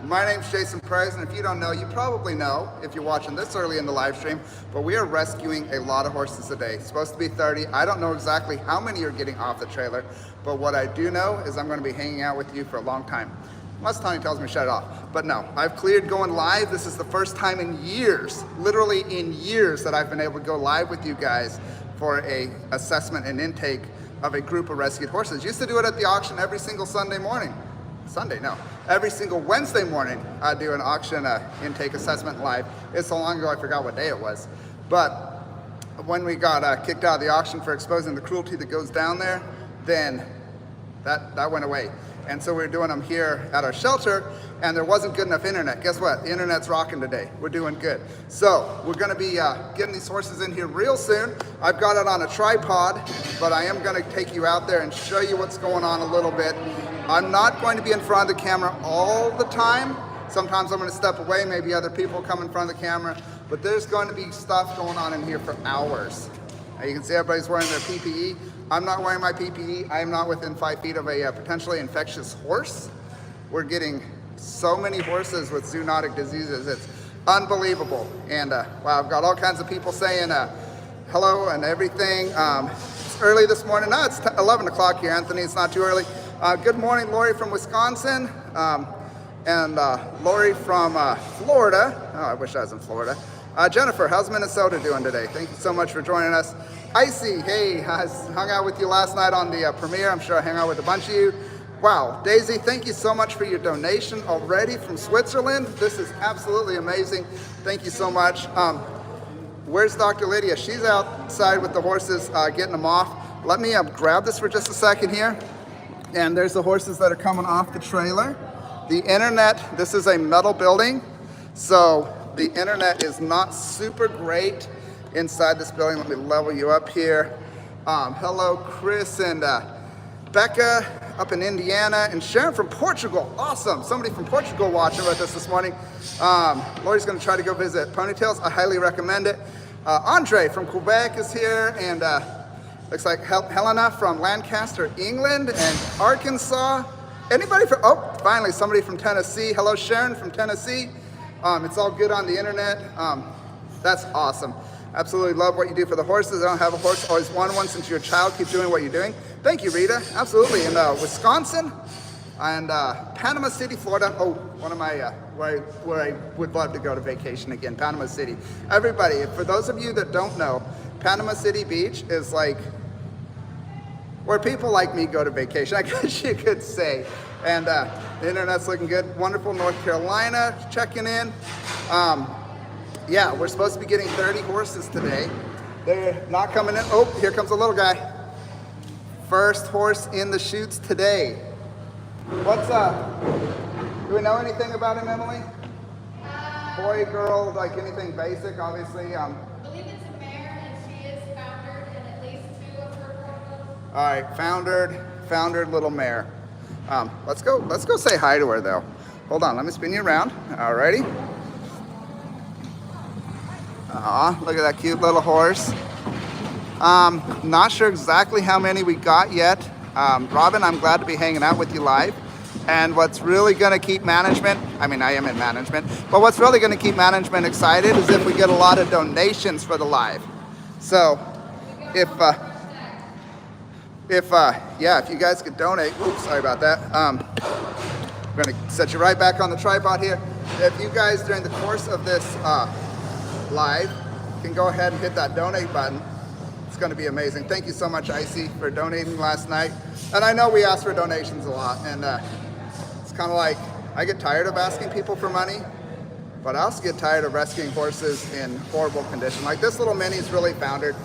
My name's Jason Price, and if you don't know, you probably know if you're watching this early in the live stream, but we are rescuing a lot of horses today. It's supposed to be 30. I don't know exactly how many are getting off the trailer, but what I do know is I'm going to be hanging out with you for a long time. Unless Tony tells me to shut it off. But no, I've cleared going live. This is the first time in years, literally in years, that I've been able to go live with you guys for a assessment and intake of a group of rescued horses. Used to do it at the auction every single Sunday morning. Every single Wednesday morning I do an auction intake assessment live. It's so long ago I forgot what day it was. But when we got kicked out of the auction for exposing the cruelty that goes down there, then that went away. And so we're doing them here at our shelter, and there wasn't good enough internet. Guess what? The internet's rocking today. We're doing good. So we're gonna be getting these horses in here real soon. I've got it on a tripod, but I am gonna take you out there and show you what's going on a little bit. I'm not going to be in front of the camera all the time. Sometimes I'm gonna step away, maybe other people come in front of the camera, but there's going to be stuff going on in here for hours. You can see everybody's wearing their PPE. I'm not wearing my PPE. I am not within 5 feet of a potentially infectious horse. We're getting so many horses with zoonotic diseases. It's unbelievable. And wow, I've got all kinds of people saying hello and everything. It's early this morning. No, it's 11 o'clock here, Anthony. It's not too early. Good morning, Lori from Wisconsin. And Lori from Florida. Oh, I wish I was in Florida. Jennifer, how's Minnesota doing today? Thank you so much for joining us. Icy, hey, I hung out with you last night on the premiere. I'm sure I hung out with a bunch of you. Wow, Daisy, thank you so much for your donation already from Switzerland. This is absolutely amazing. Thank you so much. Where's Dr. Lydia? She's outside with the horses, getting them off. Let me grab this for just a second here. And there's the horses that are coming off the trailer. The internet, this is a metal building, so the internet is not super great inside this building. Let me level you up here. Hello, Chris and Becca up in Indiana, and Sharon from Portugal. Awesome, somebody from Portugal watching with us this morning. Lori's gonna try to go visit Ponytails. I highly recommend it. Andre from Quebec is here, and looks like Helena from Lancaster, England, and Arkansas. Anybody from, oh, finally somebody from Tennessee. Hello, Sharon from Tennessee. It's all good on the internet. That's awesome. Absolutely love what you do for the horses. I don't have a horse, always wanted one since you're a child. Keep doing what you're doing. Thank you, Rita. Absolutely. In Wisconsin and Panama City, Florida. Oh, one of my, where I would love to go to vacation again, Panama City. Everybody, for those of you that don't know, Panama City Beach is like where people like me go to vacation, I guess you could say. And the internet's looking good. Wonderful, North Carolina, checking in. Yeah, we're supposed to be getting 30 horses today. They're not coming in. Oh, here comes a little guy. First horse in the chutes today. What's up? Do we know anything about him, Emily? Boy, girl, like anything basic, obviously. I believe it's a mare, and she is foundered in at least 2 of her forefoot. All right, foundered little mare. Let's go say hi to her though. Hold on, let me spin you around. Alrighty. Look at that cute little horse. Not sure exactly how many we got yet. Robin, I'm glad to be hanging out with you live. And what's really gonna keep management, I mean, I am in management, but what's really gonna keep management excited is if we get a lot of donations for the live. So, if you guys could donate, oops, sorry about that. I'm gonna set you right back on the tripod here. If you guys, during the course of this live, can go ahead and hit that donate button, it's gonna be amazing. Thank you so much, Icy, for donating last night. And I know we ask for donations a lot, and it's kind of like, I get tired of asking people for money, but I also get tired of rescuing horses in horrible condition. Like this little mini is really foundered.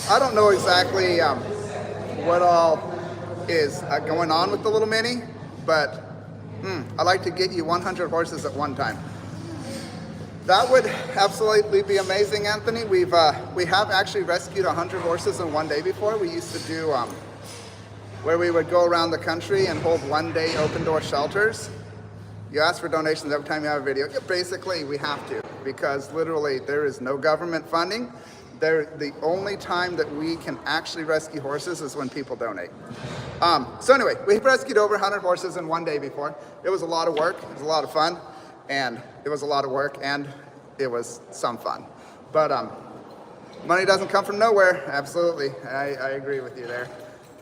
I don't know exactly what all is going on with the little mini, but I like to get you 100 horses at one time. That would absolutely be amazing, Anthony. We have actually rescued 100 horses in one day before. We used to do where we would go around the country and hold one-day open-door shelters. You ask for donations every time you have a video. Yeah, basically, we have to, because literally there is no government funding. The only time that we can actually rescue horses is when people donate. So anyway, we've rescued over 100 horses in one day before. It was a lot of work, it was a lot of fun. and it was a lot of work, and it was some fun. But money doesn't come from nowhere. Absolutely, I agree with you there.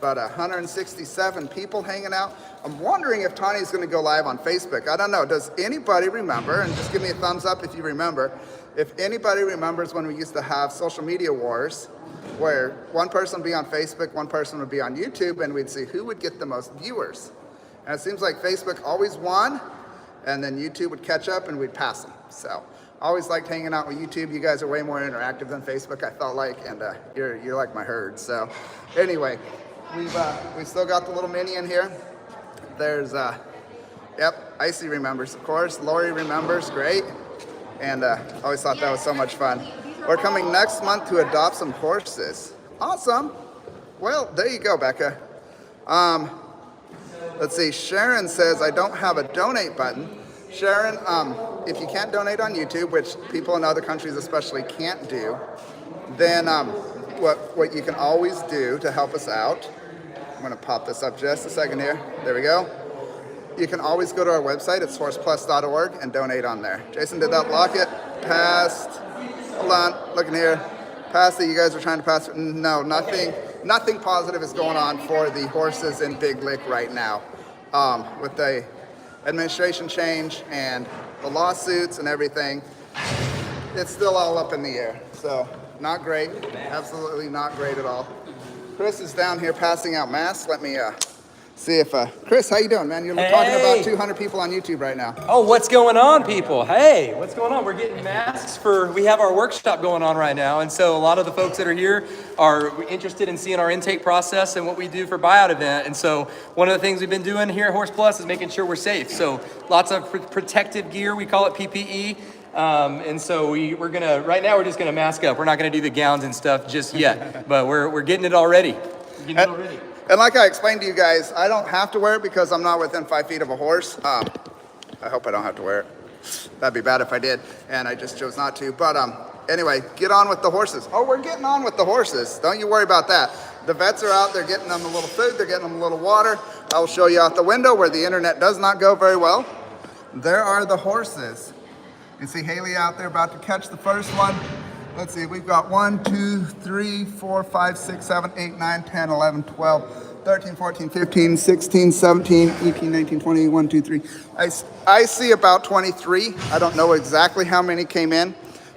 But 167 people hanging out. I'm wondering if Tawny's going to go live on Facebook. I don't know. Does anybody remember? And just give me a thumbs up if you remember. If anybody remembers when we used to have social media wars, where one person would be on Facebook, one person would be on YouTube, and we'd see who would get the most viewers. And it seems like Facebook always won, and then YouTube would catch up and we'd pass them. So I always liked hanging out with YouTube. You guys are way more interactive than Facebook, I felt like, and you're like my herd. So anyway, we've still got the little mini in here. There's yep, Icy remembers, of course. Lori remembers, great. And always thought that was so much fun. We're coming next month to adopt some horses. Awesome. Well, there you go, Becca. Let's see, Sharon says, I don't have a donate button. Sharon, if you can't donate on YouTube, which people in other countries especially can't do, then what you can always do to help us out, I'm gonna pop this up just a second here. There we go. You can always go to our website, it's horseplus.org, and donate on there. Jason, did that lock it? Passed. Hold on, looking here. Passed it, you guys are trying to pass it. No, nothing positive is going on for the horses in Big Lick right now. With the administration change and the lawsuits and everything, it's still all up in the air. So, not great, absolutely not great at all. Chris is down here passing out masks. Let me see if, Chris, how you doing, man? You're talking about 200 people on YouTube right now. Oh, what's going on, people? Hey, what's going on? We're getting masks we have our workshop going on right now. And so a lot of the folks that are here are interested in seeing our intake process and what we do for buyout event. And so one of the things we've been doing here at Horse Plus is making sure we're safe. So lots of protective gear, we call it PPE. And so right now we're just gonna mask up. We're not gonna do the gowns and stuff just yet, but we're getting it already. And like I explained to you guys, I don't have to wear it because I'm not within 5 feet of a horse. I hope I don't have to wear it. That'd be bad if I did, and I just chose not to. But anyway, get on with the horses. Oh, we're getting on with the horses. Don't you worry about that. The vets are out, they're getting them a little food, they're getting them a little water. I will show you out the window where the internet does not go very well. There are the horses. You see Haley out there about to catch the first one. Let's see, we've got 1, 2, 3, 4, 5, 6, 7, 8, 9, 10, 11, 12, 13, 14, 15, 16, 17, 18, 19, 20, 1, 2, 3. I see about 23. I don't know exactly how many came in.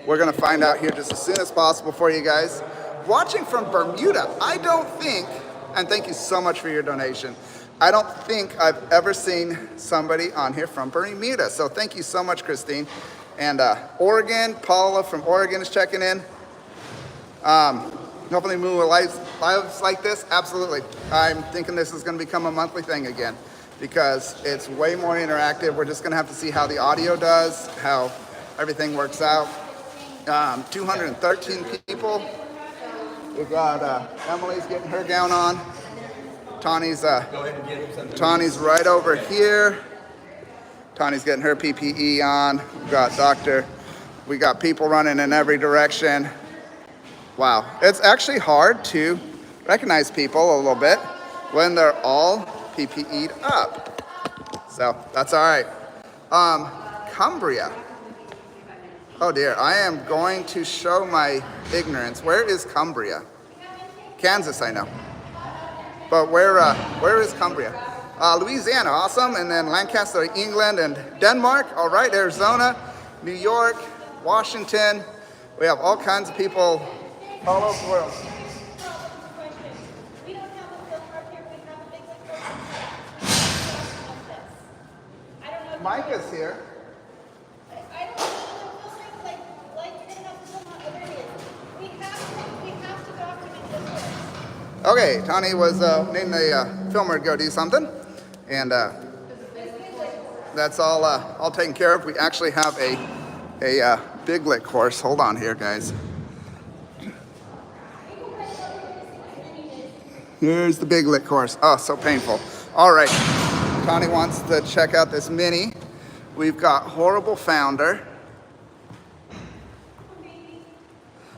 We're gonna find out here just as soon as possible for you guys. Watching from Bermuda, I don't think, and thank you so much for your donation, I don't think I've ever seen somebody on here from Bermuda. So thank you so much, Christine. And Oregon, Paula from Oregon is checking in. Hopefully Moo lives like this, absolutely. I'm thinking this is gonna become a monthly thing again because it's way more interactive. We're just gonna have to see how the audio does, how everything works out. 213 people. We've got Emily's getting her gown on. Tawny's right over here. Tawny's getting her PPE on. We got people running in every direction. Wow, it's actually hard to recognize people a little bit when they're all PPE'd up. So that's all right. Cumbria. Oh dear, I am going to show my ignorance. Where is Cumbria? Kansas, I know. But where is Cumbria? Louisiana, awesome. And then Lancaster, England, and Denmark. All right, Arizona, New York, Washington. We have all kinds of people all over the world. We don't have a filter up here. We have a big I don't know. If Micah's here. I don't know if like you're gonna have to film on other areas. We have to document this. Okay, Tawny was needing a filmer to go do something, and that's all taken care of. We actually have a Big Lick horse. Hold on here, guys. Here's the Big Lick horse. Oh, so painful. All right, Tawny wants to check out this mini. We've got Horrible Founder.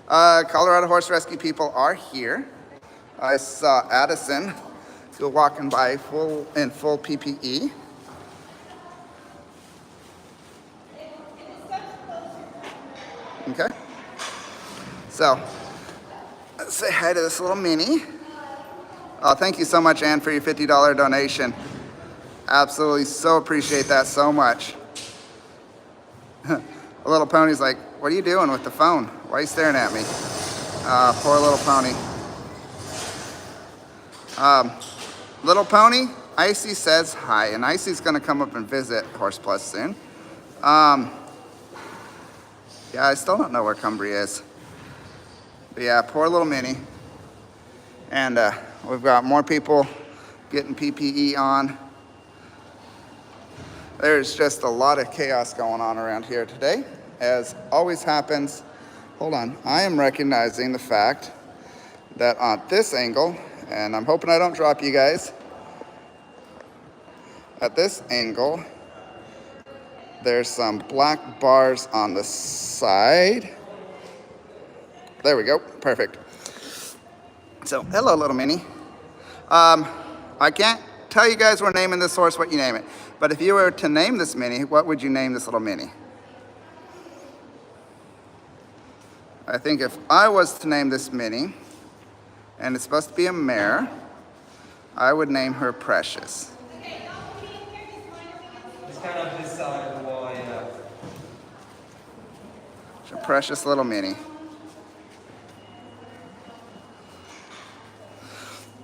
Colorado Horse Rescue people are here. I saw Addison still walking by in full PPE. Okay? So, let's say hi to this little mini. Oh, thank you so much, Ann, for your $50 donation. Absolutely so appreciate that so much. A little pony's like, what are you doing with the phone? Why are you staring at me? Poor little pony. Little pony, Icy says hi, and Icy's gonna come up and visit Horse Plus soon. Yeah, I still don't know where Cumbria is. But yeah, poor little Minnie. And we've got more people getting PPE on. There's just a lot of chaos going on around here today, as always happens. Hold on, I am recognizing the fact that on this angle, and I'm hoping I don't drop you guys, at this angle, there's some black bars on the side. There we go, perfect. So, hello, little Minnie. I can't tell you guys we're naming this horse what you name it, but if you were to name this Minnie, what would you name this little Minnie? I think if I was to name this Minnie, and it's supposed to be a mare, I would name her Precious. Just kind of this side of the wall, yeah. She's a precious little Minnie.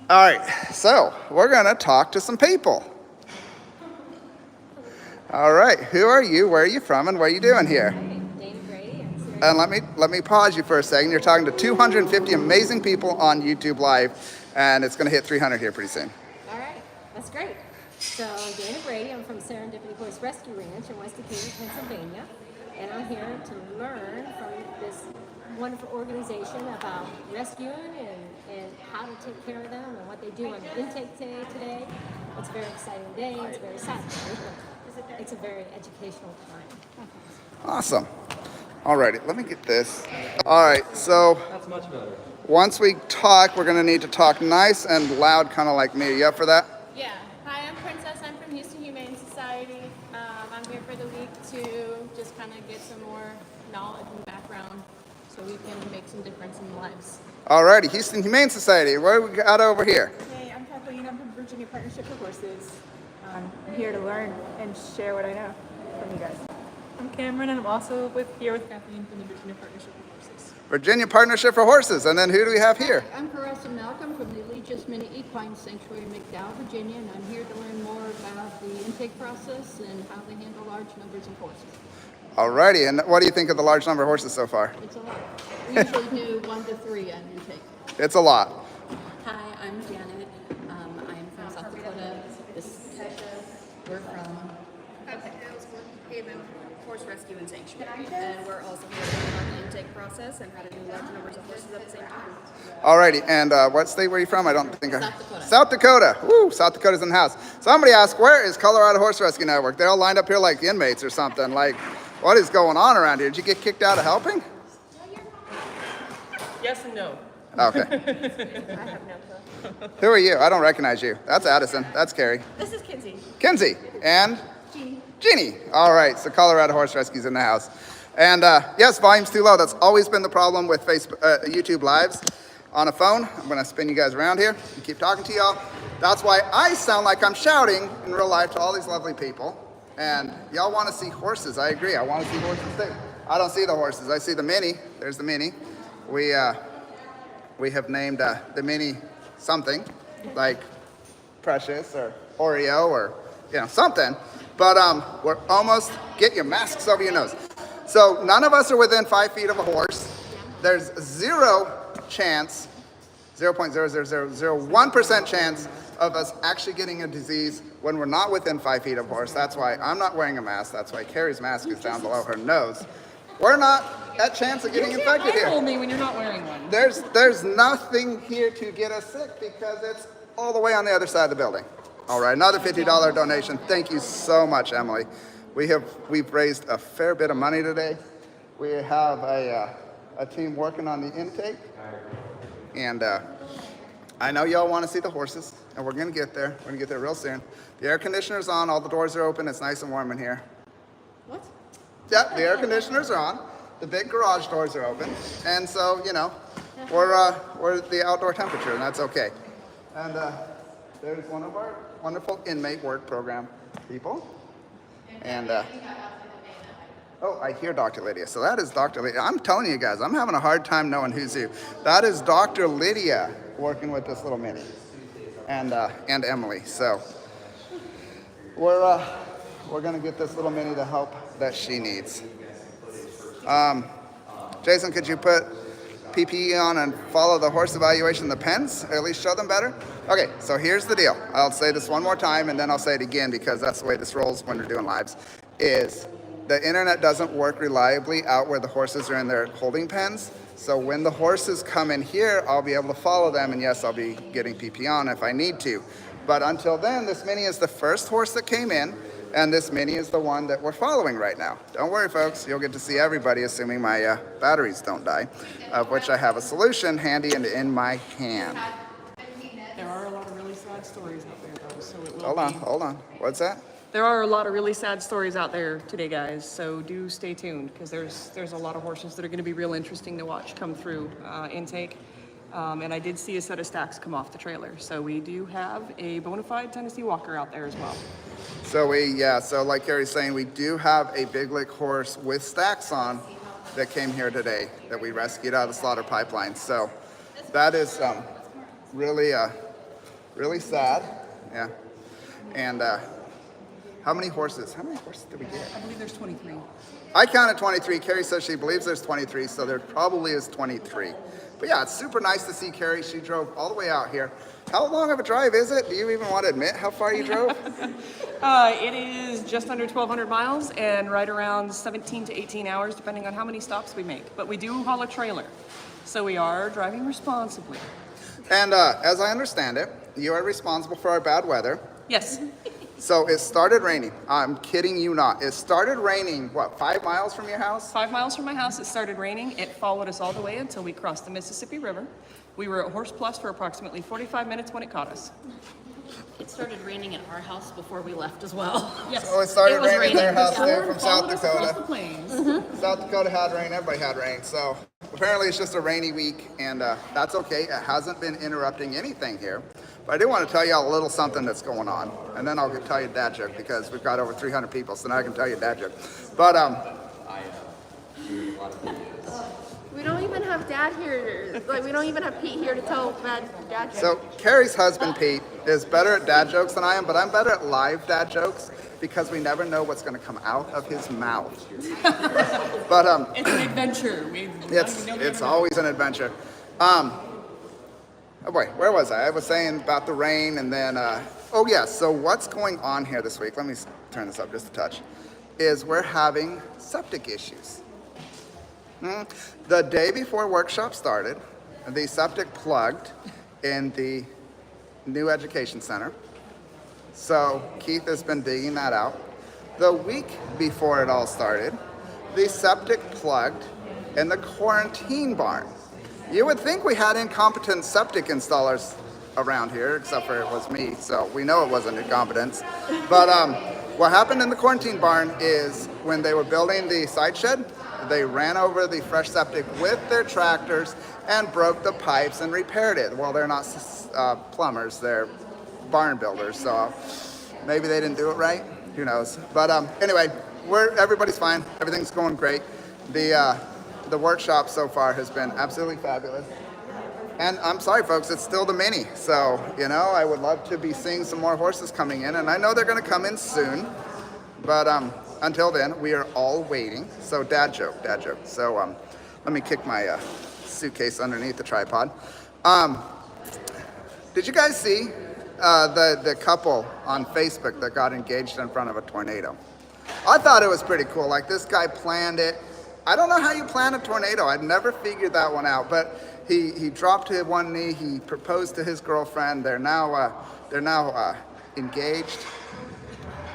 All right, so we're gonna talk to some people. All right, who are you, where are you from, and what are you doing here? And let me pause you for a second. You're talking to 250 amazing people on YouTube Live, and it's gonna hit 300 here pretty soon. All right, that's great. So I'm Dana Brady. I'm from Serendipity Horse Rescue Ranch in West Decatur, Pennsylvania, and I'm here to learn from this wonderful organization about rescuing and how to take care of them and what they do on the intake today. It's a very exciting day. It's a very sad day, but it's a very educational time. Awesome. Alrighty, let me get this. All right, so That's much better. once we talk, we're gonna need to talk nice and loud, kind of like me. You up for that? Yeah. Hi, I'm Princess. I'm from Houston Humane Society. I'm here for the week to just kind of get some more knowledge and background so we can make some difference in lives. Alrighty, Houston Humane Society. What do we got over here? Hey, I'm Kathleen. I'm from Virginia Partnership for Horses. I'm here to learn and share what I know from you guys. I'm Cameron, and I'm also here with Kathleen from the Virginia Partnership for Horses. Virginia Partnership for Horses. And then who do we have here? I'm Caressa Malcolm from the Allegiance Mini Equine Sanctuary in McDowell, Virginia, and I'm here to learn more about the intake process and how they handle large numbers of horses. Alrighty, and what do you think of the large number of horses so far? It's a lot. We usually do 1 to 3 on intake. It's a lot. Hi, I'm Janet. I'm from South Dakota. We're from Haven Horse Rescue and Sanctuary, and we're also here to learn about the intake process and how to do large numbers of horses at the same time. Alrighty, and what state were you from? I don't think I... South Dakota. South Dakota. Woo, South Dakota's in the house. Somebody asked, where is Colorado Horse Rescue Network? They're all lined up here like inmates or something. Like, what is going on around here? Did you get kicked out of helping? Yes and no. Okay. I have no clue. Who are you? I don't recognize you. That's Addison. That's Carrie. This is Kinsey. Kinsey. And? Jeannie. All right, so Colorado Horse Rescue's in the house. And yes, volume's too low. That's always been the problem with Facebook, YouTube Lives. On a phone, I'm gonna spin you guys around here and keep talking to y'all. That's why I sound like I'm shouting in real life to all these lovely people. And y'all wanna see horses, I agree. I wanna see horses too. I don't see the horses, I see the Mini. There's the Mini. We have named the Mini something, like Precious or Oreo or something. But we're almost, get your masks over your nose. So none of us are within 5 feet of a horse. There's zero chance, 0.00001% chance of us actually getting a disease when we're not within 5 feet of a horse. That's why I'm not wearing a mask. That's why Carrie's mask is down below her nose. We're not at chance of getting infected here. Eye-roll me when you're not wearing one. There's nothing here to get us sick because it's all the way on the other side of the building. All right, another $50 donation. Thank you so much, Emily. We've raised a fair bit of money today. We have a team working on the intake, and I know y'all want to see the horses, and we're gonna get there. We're gonna get there real soon. The air conditioner's on. All the doors are open. It's nice and warm in here. What? Yep, the air conditioners are on. the big garage doors are open, and so, you know, we're at the outdoor temperature, and that's okay. And there's one of our wonderful inmate work program people. And oh, I hear Dr. Lydia. So that is Dr. Lydia. I'm telling you guys, I'm having a hard time knowing who's who. That is Dr. Lydia working with this little mini, and Emily. So we're gonna get this little mini the help that she needs. Jason, could you put PPE on and follow the horse evaluation in the pens, or at least show them better? Okay, so here's the deal. I'll say this one more time, and then I'll say it again because that's the way this rolls when we're doing lives, is the internet doesn't work reliably out where the horses are in their holding pens. So when the horses come in here, I'll be able to follow them, and yes, I'll be getting PPE on if I need to. But until then, this mini is the first horse that came in, and this mini is the one that we're following right now. Don't worry, folks. You'll get to see everybody, assuming my batteries don't die, of which I have a solution handy and in my hand. There are a lot of really sad stories out there, though, so it will Hold on. What's that? There are a lot of really sad stories out there today, guys, so do stay tuned, because there's a lot of horses that are going to be real interesting to watch come through intake. And I did see a set of stacks come off the trailer, so we do have a bona fide Tennessee Walker out there as well. So so like Carrie's saying, we do have a big lick horse with stacks on that came here today that we rescued out of the slaughter pipeline. So that is really sad. Yeah. And how many horses did we get? I believe there's 23. I counted 23. Carrie says she believes there's 23, so there probably is 23. But yeah, it's super nice to see Carrie. She drove all the way out here. How long of a drive is it? Do you even want to admit how far you drove? It is just under 1,200 miles and right around 17 to 18 hours, depending on how many stops we make. But we do haul a trailer, so we are driving responsibly. And as I understand it, you are responsible for our bad weather. Yes. So it started raining. I'm kidding you not. It started raining, what, 5 miles from your house? 5 miles from my house, it started raining. It followed us all the way until we crossed the Mississippi River. We were at Horse Plus for approximately 45 minutes when it caught us. It started raining at our house before we left as well. Yes. So it started was raining at their house Storm there from South followed us across the Dakota. plains. South Dakota had rain, everybody had rain. So apparently it's just a rainy week, and that's okay. It hasn't been interrupting anything here. But I do want to tell you a little something that's going on, and then I'll tell you a dad joke because we've got over 300 people, so now I can tell you a dad joke. But We don't even have Dad here. Like, we don't even have Pete here to tell bad dad jokes. so Carrie's husband Pete is better at dad jokes than I am, but I'm better at live dad jokes because we never know what's going to come out of his mouth. But It's an adventure. it's always an adventure. Oh boy, where was I? I was saying about the rain, and then so what's going on here this week? Let me turn this up just a touch. Is we're having septic issues. The day before workshop started, the septic plugged in the new education center. So Keith has been digging that out. The week before it all started, the septic plugged in the quarantine barn. You would think we had incompetent septic installers around here, except for it was me, so we know it wasn't incompetence. But what happened in the quarantine barn is when they were building the side shed, they ran over the fresh septic with their tractors and broke the pipes and repaired it. Well, they're not plumbers, they're barn builders, so maybe they didn't do it right. Who knows? But anyway, everybody's fine. Everything's going great. The workshop so far has been absolutely fabulous. And I'm sorry, folks, it's still the mini. So, I would love to be seeing some more horses coming in, and I know they're going to come in soon. But until then, we are all waiting. So, dad joke. So, let me kick my suitcase underneath the tripod. Did you guys see the couple on Facebook that got engaged in front of a tornado? I thought it was pretty cool. Like, this guy planned it. I don't know how you plan a tornado. I'd never figured that one out. But he dropped to one knee. He proposed to his girlfriend. They're now engaged.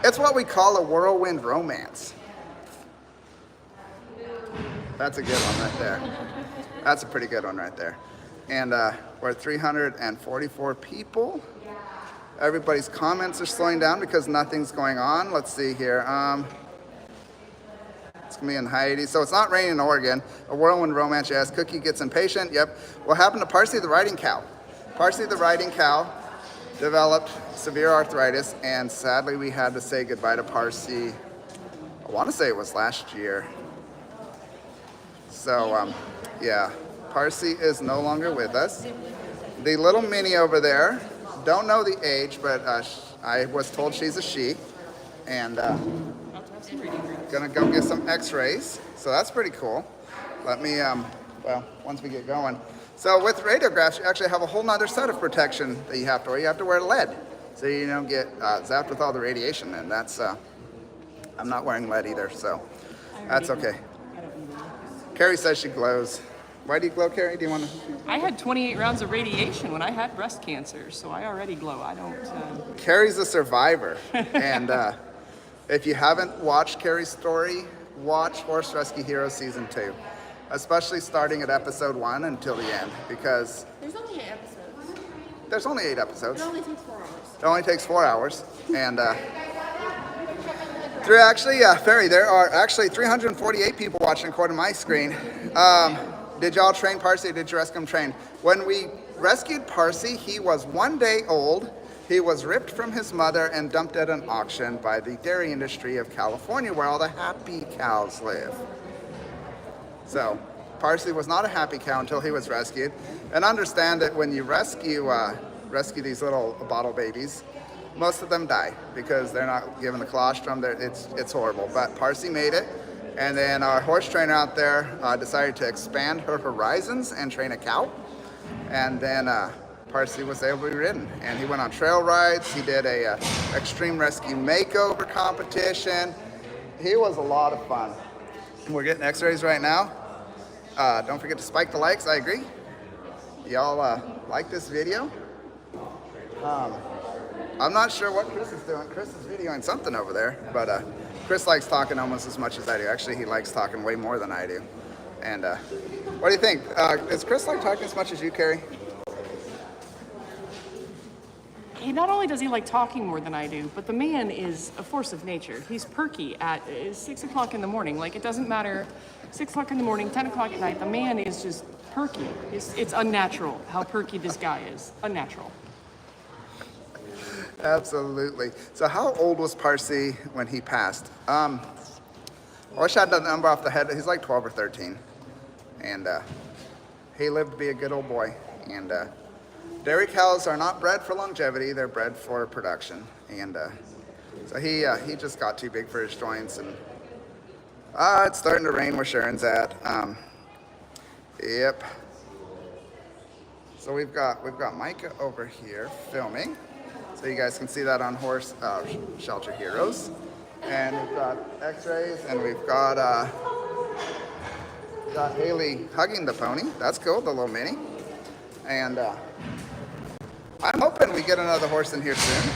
It's what we call a whirlwind romance. That's a good one right there. That's a pretty good one right there. And we're 344 people. Everybody's comments are slowing down because nothing's going on. Let's see here. It's me and Heidi. So it's not raining in Oregon. A whirlwind romance, yes. Cookie gets impatient, yep. What happened to Parsi the riding cow? Parsi the riding cow developed severe arthritis, and sadly we had to say goodbye to Parsi. I want to say it was last year. So yeah, Parsi is no longer with us. The little mini over there, don't know the age, but I was told she's a she, and gonna go get some x-rays, so that's pretty cool. Let me, well, once we get going. So with radiographs, you actually have a whole nother set of protection that you have to wear. You have to wear lead, so you don't get zapped with all the radiation, and that's, I'm not wearing lead either, so that's okay. Carrie says she glows. Why do you glow, Carrie? Do you want to? I had 28 rounds of radiation when I had breast cancer, so I already glow. I don't. Carrie's a survivor, and if you haven't watched Carrie's story, watch Horse Rescue Heroes Season 2, especially starting at episode 1 until the end, because There's only 8 episodes. there's only 8 episodes. It only takes 4 hours. It only takes 4 hours, and Ferry, there are actually 348 people watching according to my screen. Did y'all train Parsi? Did you rescue him trained? When we rescued Parsi, he was 1 day old. He was ripped from his mother and dumped at an auction by the dairy industry of California, where all the happy cows live. So Parsi was not a happy cow until he was rescued. And understand that when you rescue these little bottle babies, most of them die because they're not given the colostrum. It's horrible. But Parsi made it. And then our horse trainer out there decided to expand her horizons and train a cow. And then Parsi was able to be ridden. And he went on trail rides. He did a extreme rescue makeover competition. He was a lot of fun. We're getting x-rays right now. Don't forget to spike the likes, I agree. Y'all like this video? I'm not sure what Chris is doing. Chris is videoing something over there, but Chris likes talking almost as much as I do. Actually, he likes talking way more than I do. And what do you think? Does Chris like talking as much as you, Carrie? Not only does he like talking more than I do, but the man is a force of nature. He's perky at 6 o'clock in the morning. Like, it doesn't matter, 6 o'clock in the morning, 10 o'clock at night, the man is just perky. It's unnatural how perky this guy is. Unnatural. Absolutely. So how old was Parsi when he passed? I wish I had the number off the head. He's like 12 or 13. And he lived to be a good old boy. And dairy cows are not bred for longevity. They're bred for production. And so he just got too big for his joints. And it's starting to rain where Sharon's at. Yep. So we've got Micah over here filming. So you guys can see that on Horse Shelter Heroes. And we've got x-rays, and we've got Haley hugging the pony. That's cool, the little mini. And I'm hoping we get another horse in here soon.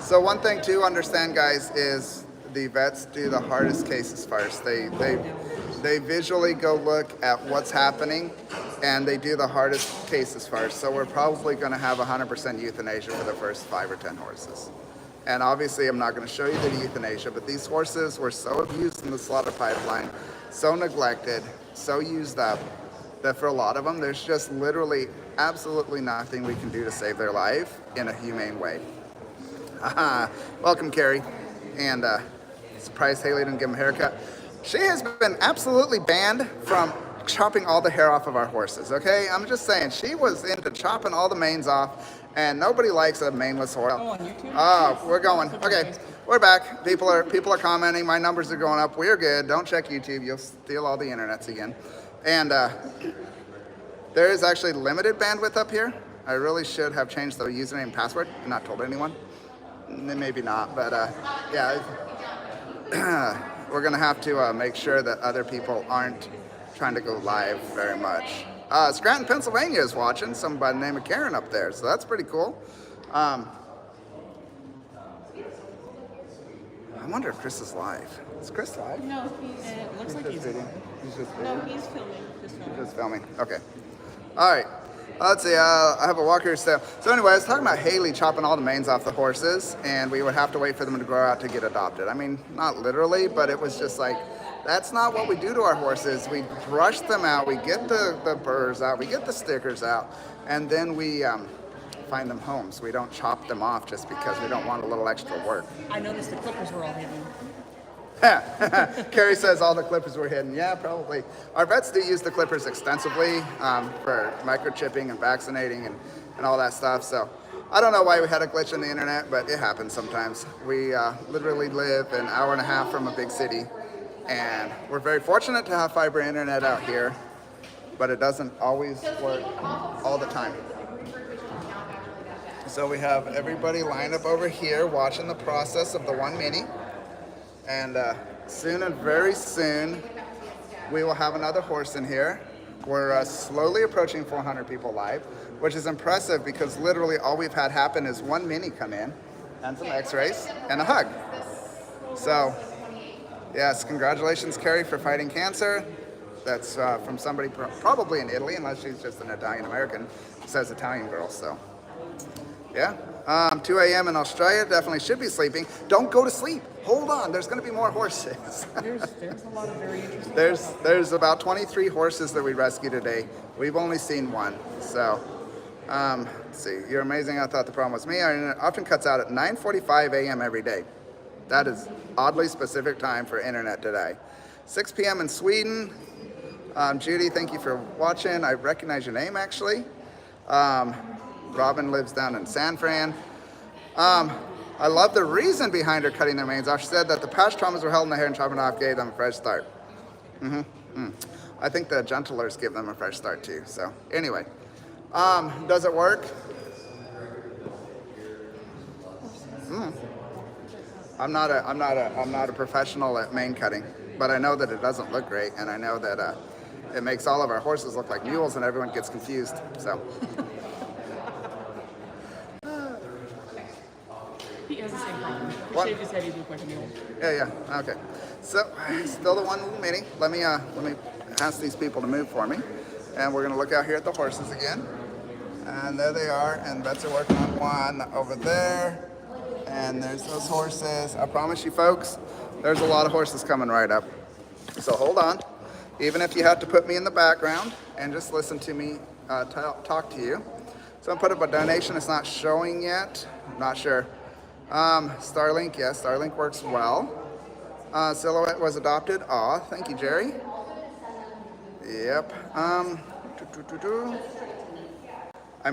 So one thing to understand, guys, is the vets do the hardest cases first. They visually go look at what's happening, and they do the hardest cases first. So we're probably going to have 100% euthanasia for the first 5 or 10 horses. And obviously I'm not going to show you the euthanasia, but these horses were so abused in the slaughter pipeline, so neglected, so used up, that for a lot of them, there's just literally absolutely nothing we can do to save their life in a humane way. Welcome, Carrie. And surprised Haley didn't give him a haircut. She has been absolutely banned from chopping all the hair off of our horses, okay? I'm just saying, she was into chopping all the manes off, and nobody likes a maneless horse. Oh, on YouTube? Oh, we're going. Okay, we're back. People are commenting. My numbers are going up. We're good. Don't check YouTube. You'll steal all the internets again. And there is actually limited bandwidth up here. I really should have changed the username and password and not told anyone. Maybe not, but yeah. We're gonna have to make sure that other people aren't trying to go live very much. Scranton, Pennsylvania is watching, somebody by the name of Karen up there, so that's pretty cool. I wonder if Chris is live. Is Chris live? No, it looks like he's videoing. He's just No, videoing? he's filming. Just filming. Okay. All right. Let's see, I have a walker still. So anyway, I was talking about Haley chopping all the manes off the horses, and we would have to wait for them to grow out to get adopted. I mean, not literally, but it was just like, that's not what we do to our horses. We brush them out, we get the burrs out, we get the stickers out, and then we find them homes. We don't chop them off just because we don't want a little extra work. I noticed the clippers were all hidden. Carrie says all the clippers were hidden. Yeah, probably. Our vets do use the clippers extensively for microchipping and vaccinating and all that stuff. So I don't know why we had a glitch in the internet, but it happens sometimes. We literally live an hour and a half from a big city, and we're very fortunate to have fiber internet out here, but it doesn't always work all the time. So we have everybody lined up over here watching the process of the one mini. And soon and very soon, we will have another horse in here. We're slowly approaching 400 people live, which is impressive because literally all we've had happen is one mini come in and some x-rays and a hug. So yes, congratulations, Carrie, for fighting cancer. That's from somebody probably in Italy, unless she's just an Italian American, says Italian girl, so yeah. 2 a.m. in Australia, definitely should be sleeping. Don't go to sleep. Hold on, there's going to be more horses. There's a lot of very interesting There's about 23 horses that we rescued today. We've only seen one. So, let's see. You're amazing. I thought the problem was me. It often cuts out at 9:45 a.m. every day. That is oddly specific time for internet today. 6 p.m. in Sweden. Judy, thank you for watching. I recognize your name, actually. Robin lives down in San Fran. I love the reason behind her cutting their manes off. She said that the past traumas were held in the hair and chopping it off gave them a fresh start. I think the gentlers give them a fresh start too. So anyway, does it work? I'm not a professional at mane cutting, but I know that it doesn't look great, and I know that it makes all of our horses look like mules, and everyone gets confused. So. He has the same problem. He What? shaved his head, he'd look like a mule. Yeah. Okay. So still the one little mini. Let me ask these people to move for me, and we're gonna look out here at the horses again. And there they are, and vets are working on one over there. And there's those horses. I promise you, folks, there's a lot of horses coming right up. So hold on. Even if you have to put me in the background and just listen to me talk to you. So I'm put up a donation. It's not showing yet. I'm not sure. Starlink, yes, Starlink works well. Silhouette was adopted. Aw, thank you, Jerry. Yep. I'm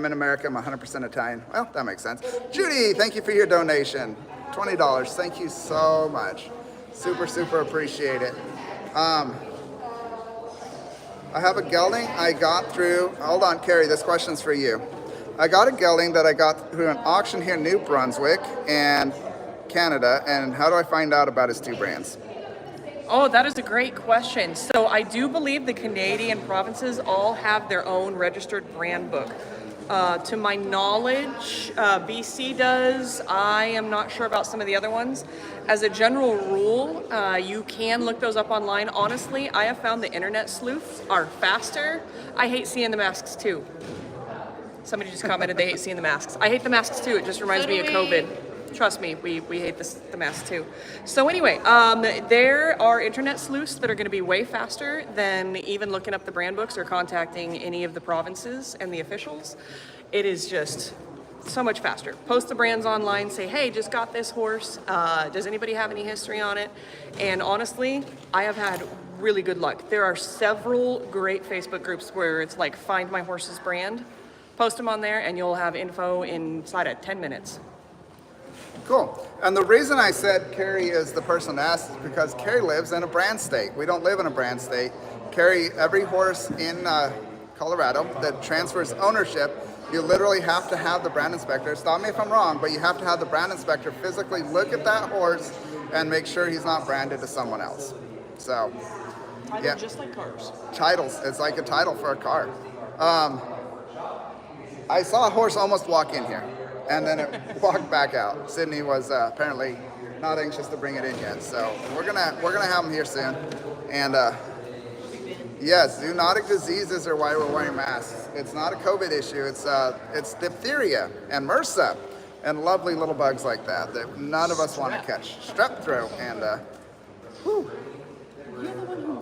in America. I'm 100% Italian. Well, that makes sense. Judy, thank you for your donation. $20. Thank you so much. Super, super appreciate it. I have a gelding I got through. Hold on, Carrie, this question's for you. I got a gelding that I got through an auction here in New Brunswick and Canada, and how do I find out about his two brands? Oh, that is a great question. So I do believe the Canadian provinces all have their own registered brand book. To my knowledge, BC does. I am not sure about some of the other ones. As a general rule, you can look those up online. Honestly, I have found the internet sleuths are faster. I hate seeing the masks too. Somebody just commented they hate seeing the masks. I hate the masks too. It just reminds me of COVID. Trust me, we hate the masks too. So anyway, there are internet sleuths that are going to be way faster than even looking up the brand books or contacting any of the provinces and the officials. It is just so much faster. Post the brands online, say, hey, just got this horse. Does anybody have any history on it? And honestly, I have had really good luck. There are several great Facebook groups where it's like, find my horse's brand. Post them on there and you'll have info inside of 10 minutes. Cool. And the reason I said Carrie is the person to ask is because Carrie lives in a brand state. We don't live in a brand state. Carrie, every horse in Colorado that transfers ownership, you literally have to have the brand inspector, stop me if I'm wrong, but you have to have the brand inspector physically look at that horse and make sure he's not branded to someone else. So, yeah. Just like cars. Titles, it's like a title for a car. I saw a horse almost walk in here, and then it walked back out. Sydney was apparently not anxious to bring it in yet, so we're gonna have him here soon. And Yes, zoonotic diseases are why we're wearing masks. It's not a COVID issue. It's diphtheria and MRSA and lovely little bugs like that that none of us want to catch. Strep throat and whew.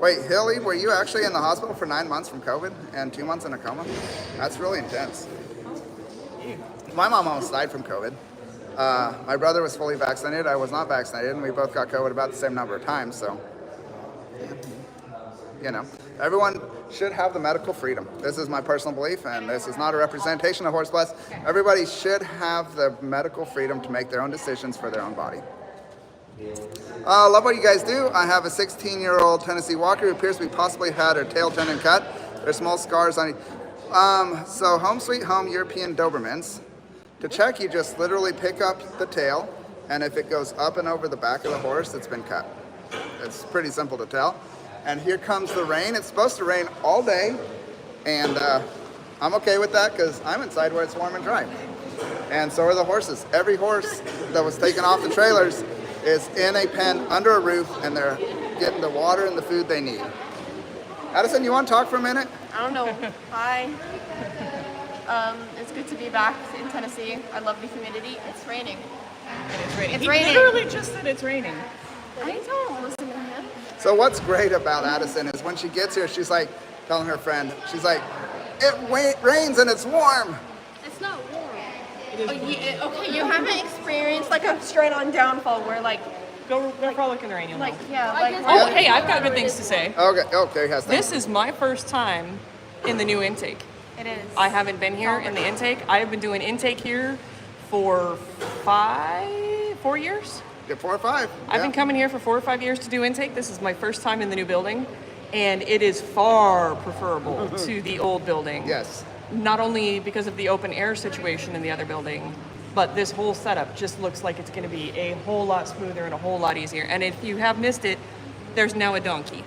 Wait, Hilly, were you actually in the hospital for 9 months from COVID and 2 months in a coma? That's really intense. My mom almost died from COVID. My brother was fully vaccinated. I was not vaccinated, and we both got COVID about the same number of times. So, you know, everyone should have the medical freedom. This is my personal belief, and this is not a representation of Horse Plus. Everybody should have the medical freedom to make their own decisions for their own body. Love what you guys do. I have a 16-year-old Tennessee Walker who appears to be possibly had her tail tendon cut. There's small scars on it. So home sweet home European Dobermans. To check, you just literally pick up the tail, and if it goes up and over the back of the horse, it's been cut. It's pretty simple to tell. And here comes the rain. It's supposed to rain all day, and I'm okay with that because I'm inside where it's warm and dry. And so are the horses. Every horse that was taken off the trailers is in a pen under a roof, and they're getting the water and the food they need. Addison, you want to talk for a minute? I don't know. Hi. It's good to be back in Tennessee. I love the humidity. It's raining. It's raining. It's raining. He literally just said it's raining. I don't listen to him. So what's great about Addison is when she gets here, she's like telling her friend, she's like, it rains and it's warm. It's not warm. Okay, you haven't experienced like a straight-on downfall where like Go frolic in the rain, you'll like know. yeah like Oh, hey, I've got good things to say. Okay, has This is my first time in the new intake. it is. I haven't been here in the intake. I have been doing intake here for 4 years. Yeah, 4 or 5. I've been coming here for 4 or 5 years to do intake. This is my first time in the new building, and it is far preferable to the old building. Yes. Not only because of the open air situation in the other building, but this whole setup just looks like it's going to be a whole lot smoother and a whole lot easier. And if you have missed it, there's now a donkey.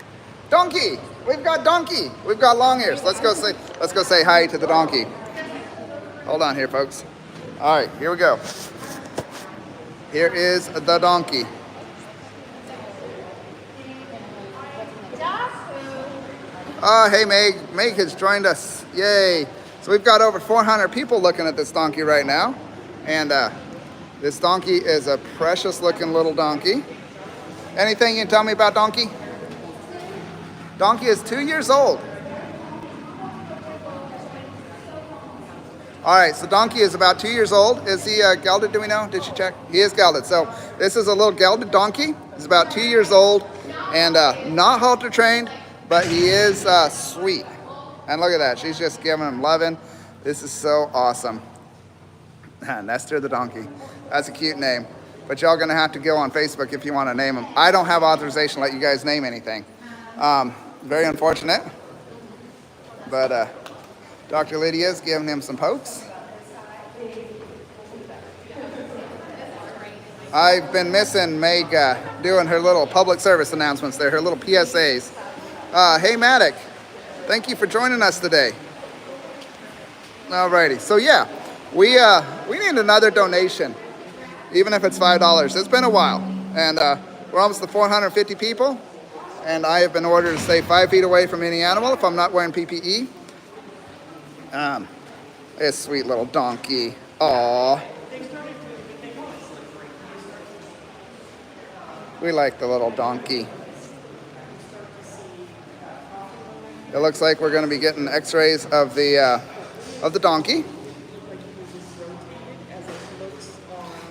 Donkey! We've got donkey! We've got long ears. Let's go say hi to the donkey. Hold on here, folks. All right, here we go. Here is the donkey. Hey, Meg. Meg has joined us. Yay. So we've got over 400 people looking at this donkey right now. And this donkey is a precious looking little donkey. Anything you can tell me about donkey? Donkey is 2 years old. All right, so donkey is about 2 years old. Is he gelded, do we know? Did she check? He is gelded. So this is a little gelded donkey. He's about 2 years old and not halter trained, but he is sweet. And look at that, she's just giving him loving. This is so awesome. Nestor the donkey. That's a cute name. But y'all gonna have to go on Facebook if you wanna name him. I don't have authorization to let you guys name anything. Very unfortunate. But Dr. Lydia's giving him some pokes. I've been missing Meg doing her little public service announcements there, her little PSAs. Hey, Maddock, thank you for joining us today. Alrighty, so yeah, we need another donation, even if it's $5. It's been a while, and we're almost to 450 people, and I have been ordered to stay 5 feet away from any animal if I'm not wearing PPE. This sweet little donkey. Aww. We like the little donkey. It looks like we're going to be getting x-rays of the donkey.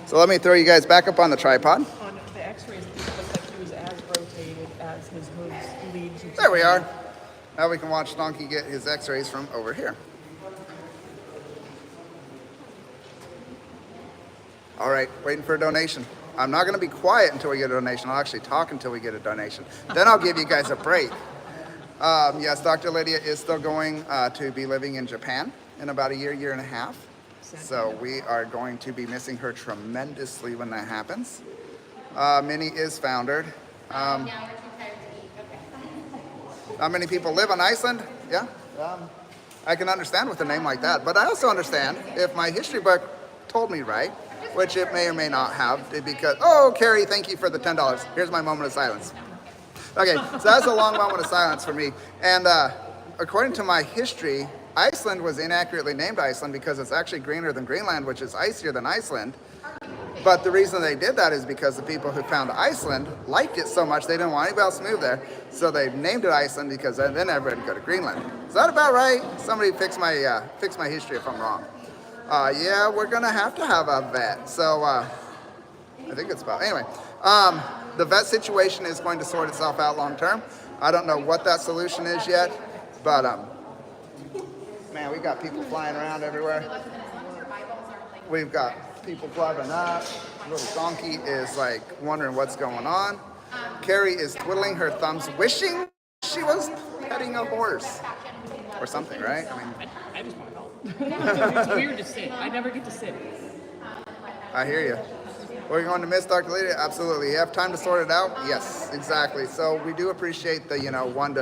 So let me throw you guys back up on the tripod. On the x-rays, it looked like he was as rotated as his hooves leads. There we are. Now we can watch donkey get his x-rays from over here. All right, waiting for a donation. I'm not going to be quiet until we get a donation. I'll actually talk until we get a donation. Then I'll give you guys a break. Yes, Dr. Lydia is still going to be living in Japan in about a year and a half. So we are going to be missing her tremendously when that happens. Minnie is foundered. Not many people live on Iceland. Yeah, I can understand with a name like that. But I also understand if my history book told me right, which it may or may not have, because, oh, Carrie, thank you for the $10. Here's my moment of silence. Okay, so that's a long moment of silence for me. And according to my history, Iceland was inaccurately named Iceland because it's actually greener than Greenland, which is icier than Iceland. But the reason they did that is because the people who found Iceland liked it so much they didn't want anybody else to move there. So they named it Iceland because then everybody would go to Greenland. Is that about right? Somebody fix my history if I'm wrong. Yeah, we're gonna have to have a vet. So I think it's about, anyway. The vet situation is going to sort itself out long term. I don't know what that solution is yet, but man, we got people flying around everywhere. We've got people clubbing up. Little donkey is like wondering what's going on. Carrie is twiddling her thumbs, wishing she was petting a horse or something, right? I mean, I just want to help. It's weird to sit. I never get to sit. I hear you. We're going to miss Dr. Lydia? Absolutely. You have time to sort it out? Yes, exactly. So we do appreciate the 1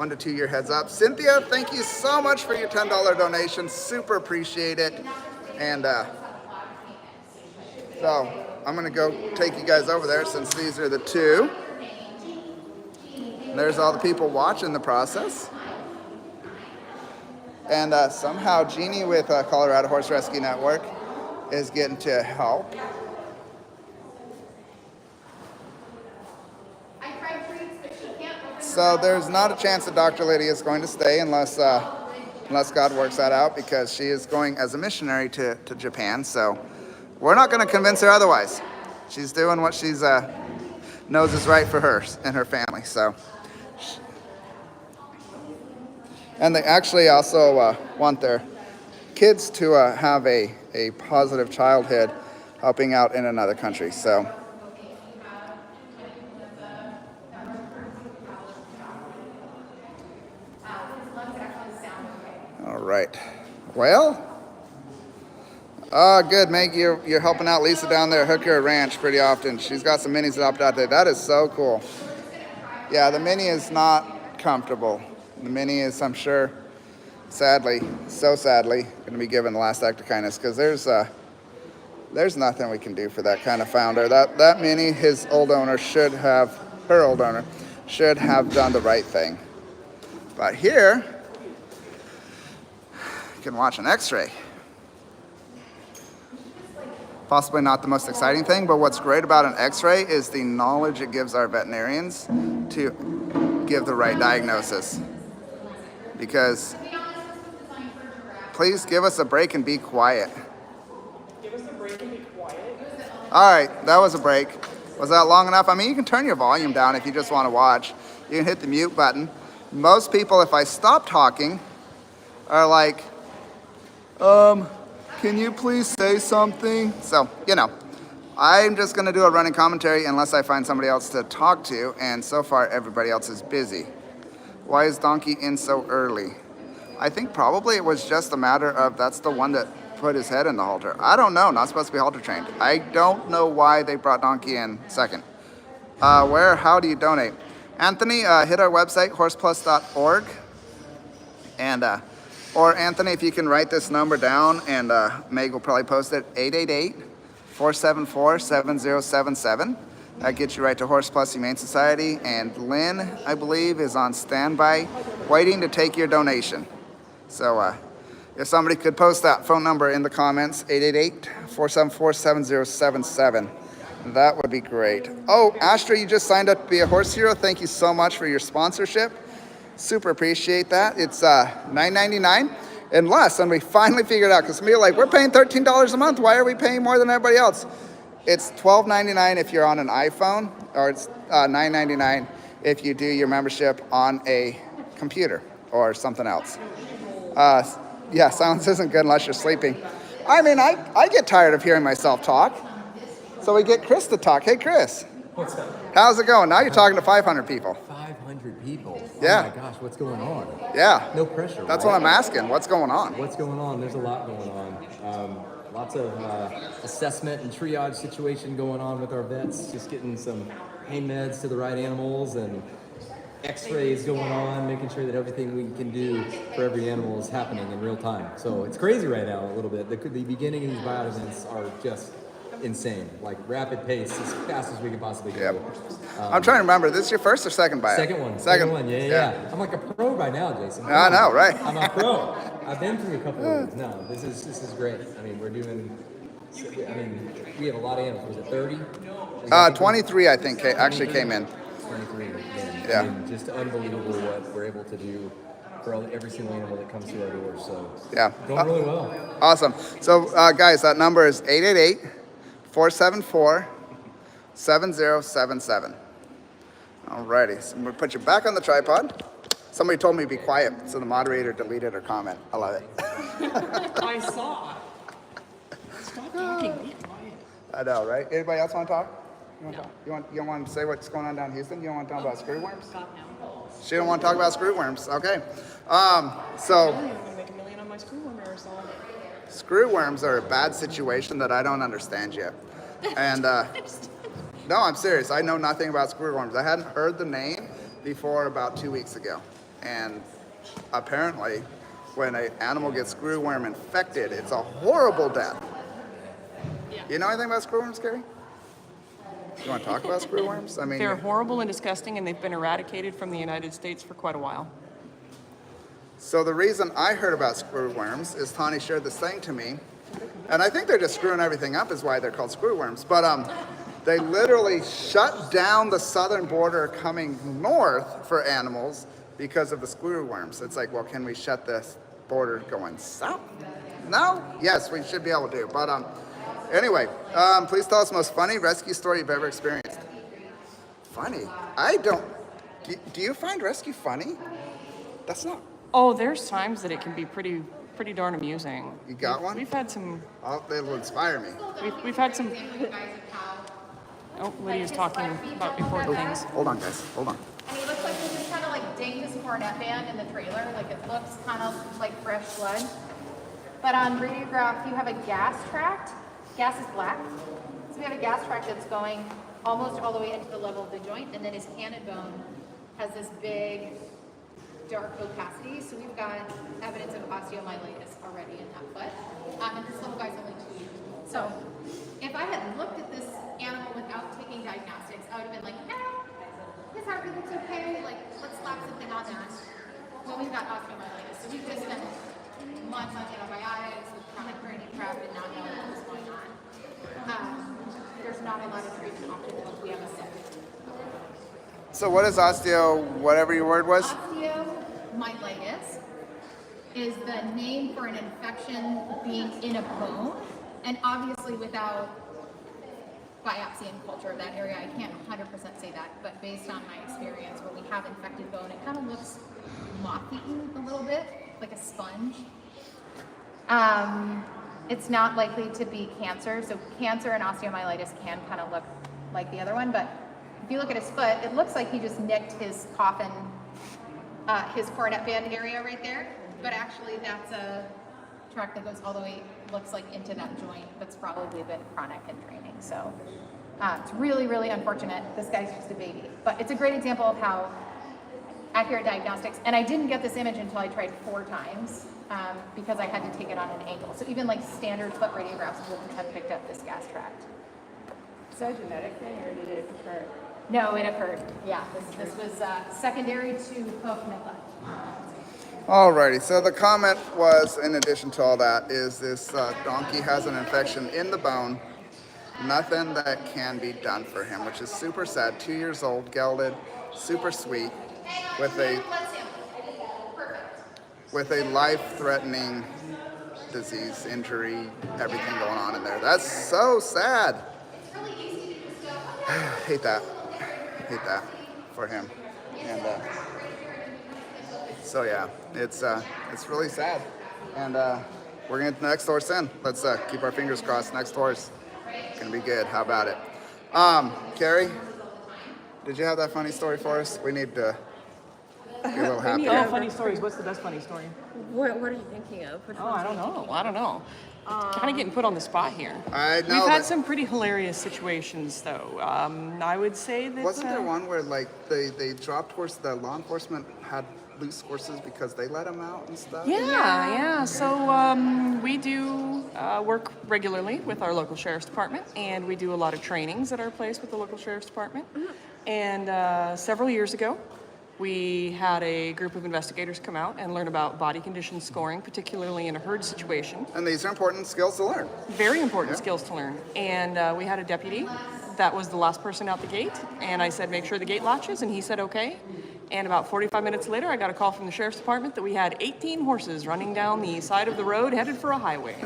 to 2 year heads up. Cynthia, thank you so much for your $10 donation. Super appreciate it. And so I'm gonna go take you guys over there since these are the two. And there's all the people watching the process. And somehow Jeannie with Colorado Horse Rescue Network is getting to help. So there's not a chance that Dr. Lydia is going to stay unless God works that out, because she is going as a missionary to Japan. So we're not going to convince her otherwise. She's doing what she's knows is right for her and her family. So, and they actually also want their kids to have a positive childhood, helping out in another country. So. All right. Well, good, Meg. You're helping out Lisa down there at Hooker Ranch pretty often. She's got some minis that opt out there. That is so cool. Yeah, the mini is not comfortable. The mini is, I'm sure, sadly, going to be given the last act of kindness, because there's nothing we can do for that kind of founder. That mini, her old owner should have done the right thing. But here, you can watch an x-ray. Possibly not the most exciting thing, but what's great about an x-ray is the knowledge it gives our veterinarians to give the right diagnosis. Because please give us a break and be quiet. Give us a break and be quiet. All right, that was a break. Was that long enough? I mean, you can turn your volume down if you just want to watch. You can hit the mute button. Most people, if I stop talking, are like, can you please say something? So, I'm just going to do a running commentary unless I find somebody else to talk to, and so far everybody else is busy. Why is Donkey in so early? I think probably it was just a matter of that's the one that put his head in the halter. I don't know, not supposed to be halter trained. I don't know why they brought Donkey in second. How do you donate? Anthony, hit our website, horseplus.org. And, or Anthony, if you can write this number down, and Meg will probably post it, 888-474-7077. That gets you right to Horse Plus Humane Society. And Lynn, I believe, is on standby, waiting to take your donation. So if somebody could post that phone number in the comments, 888-474-7077. That would be great. Oh, Astra, you just signed up to be a horse hero. Thank you so much for your sponsorship. Super appreciate that. It's $9.99 and less, and we finally figured it out, because some people are like, we're paying $13 a month. Why are we paying more than everybody else? It's $12.99 if you're on an iPhone, or it's $9.99 if you do your membership on a computer or something else. Yeah, silence isn't good unless you're sleeping. I mean, I get tired of hearing myself talk. So we get Chris to talk. Hey, Chris. What's up? How's it going? Now you're talking to 500 people. 500 people? Yeah. Oh my gosh, what's going on? Yeah. No pressure. That's right? what I'm asking. What's going on? What's going on? There's a lot going on. Lots of assessment and triage situation going on with our vets, just getting some pain meds to the right animals, and x-rays going on, making sure that everything we can do for every animal is happening in real time. So it's crazy right now a little bit. The beginning of these buyout events are just insane. Like rapid pace, as fast as we can possibly go. Yep. I'm trying to remember. This is your first or second buyout? Second one. Yeah. I'm like a pro by now, Jason. I know, right? I'm a pro. I've been through a couple of these. No, this is great. I mean, we have a lot of animals. Was it 30? 23, I think, actually came in. 23. Yeah. I mean, just unbelievable what we're able to do for every single animal that comes through our doors. So Yeah. going really well. Awesome. So, guys, that number is 888-474-7077. Alrighty. So I'm going to put you back on the tripod. Somebody told me to be quiet, so the moderator deleted her comment. I love it. I saw. Stop talking. Be quiet. I know, right? Anybody else want to talk? You want to talk? You don't want to say what's going on down in Houston? You don't want to talk about screwworms? She don't want to talk about screwworms. Okay. So I'm gonna make $1 million on my screwworm aerosol. screwworms are a bad situation that I don't understand yet. And no, I'm serious. I know nothing about screwworms. I hadn't heard the name before about 2 weeks ago. And apparently, when an animal gets screwworm infected, it's a horrible death. You know anything about screwworms, Carrie? You want to talk about screwworms? I mean, They're horrible and disgusting, and they've been eradicated from the United States for quite a while. so the reason I heard about screwworms is Tani shared this thing to me, and I think they're just screwing everything up is why they're called screwworms. But they literally shut down the southern border coming north for animals because of the screwworms. It's like, well, can we shut this border going south? No? Yes, we should be able to. But anyway, please tell us the most funny rescue story you've ever experienced. Funny? I don't. Do you find rescue funny? That's not. Oh, there's times that it can be pretty darn amusing. You got one? We've had some. Oh, it'll inspire me. We've had some. Oh, Lydia's talking about important things. Hold on, guys. Hold on. And he looks like he just kind of like dinged his cornet band in the trailer. Like it looks kind of like fresh blood. But on radiograph, you have a gas tract. Gas is black. So we have a gas tract that's going almost all the way into the level of the joint. And then his canid bone has this big, dark opacity. So we've got evidence of osteomyelitis already in that foot. And this little guy's only 2 years old. So if I had looked at this animal without taking diagnostics, I would have been like, his heartbeat looks okay, like, let's slap something on that. Well, we've got osteomyelitis, so we've just spent months on antibiotics with chronic brain prep and not knowing what was going on. There's not a lot of treatment options once we have a sick. So what is whatever your word was? Osteomyelitis is the name for an infection being in a bone, and obviously without biopsy and culture of that area, I can't 100% say that, but based on my experience where we have infected bone, it kind of looks moth-eaten a little bit, like a sponge. It's not likely to be cancer, so cancer and osteomyelitis can kind of look like the other one, but if you look at his foot, it looks like he just nicked his coffin, his coronet band area right there, but actually that's a tract that goes all the way, looks like into that joint, that's probably been chronic and draining. So it's really, really unfortunate. This guy's just a baby, but it's a great example of how accurate diagnostics, and I didn't get this image until I tried 4 times because I had to take it on an angle. So even like standard foot radiographs wouldn't have picked up this gas tract. Is that a genetic thing, or did it occur? No, it occurred. Yeah, this was secondary to hoof neglect. Alrighty, so the comment was, in addition to all that, is this donkey has an infection in the bone, nothing that can be done for him, which is super sad. 2 years old, gelded, super sweet, with a life-threatening disease, injury, everything going on in there. That's so sad. Hate that for him. And so yeah, it's really sad. And we're gonna get the next horse in. Let's keep our fingers crossed. Next horse gonna be good. How about it? Carrie, did you have that funny story for us? We need to be a little happy. Oh, funny stories. What's the best funny story? What are you thinking of? I don't know. Kind of getting put on the spot here. I know. We've had some pretty hilarious situations, though. I would say that. Wasn't there one where like they dropped horse? The law enforcement had loose horses because they let them out and stuff? Yeah. So we do work regularly with our local sheriff's department, and we do a lot of trainings at our place with the local sheriff's department. And several years ago, we had a group of investigators come out and learn about body condition scoring, particularly in a herd situation. And these are important skills to learn. Very important skills to learn. And we had a deputy that was the last person out the gate, and I said, make sure the gate latches, and he said, okay. And about 45 minutes later, I got a call from the sheriff's department that we had 18 horses running down the side of the road headed for a highway.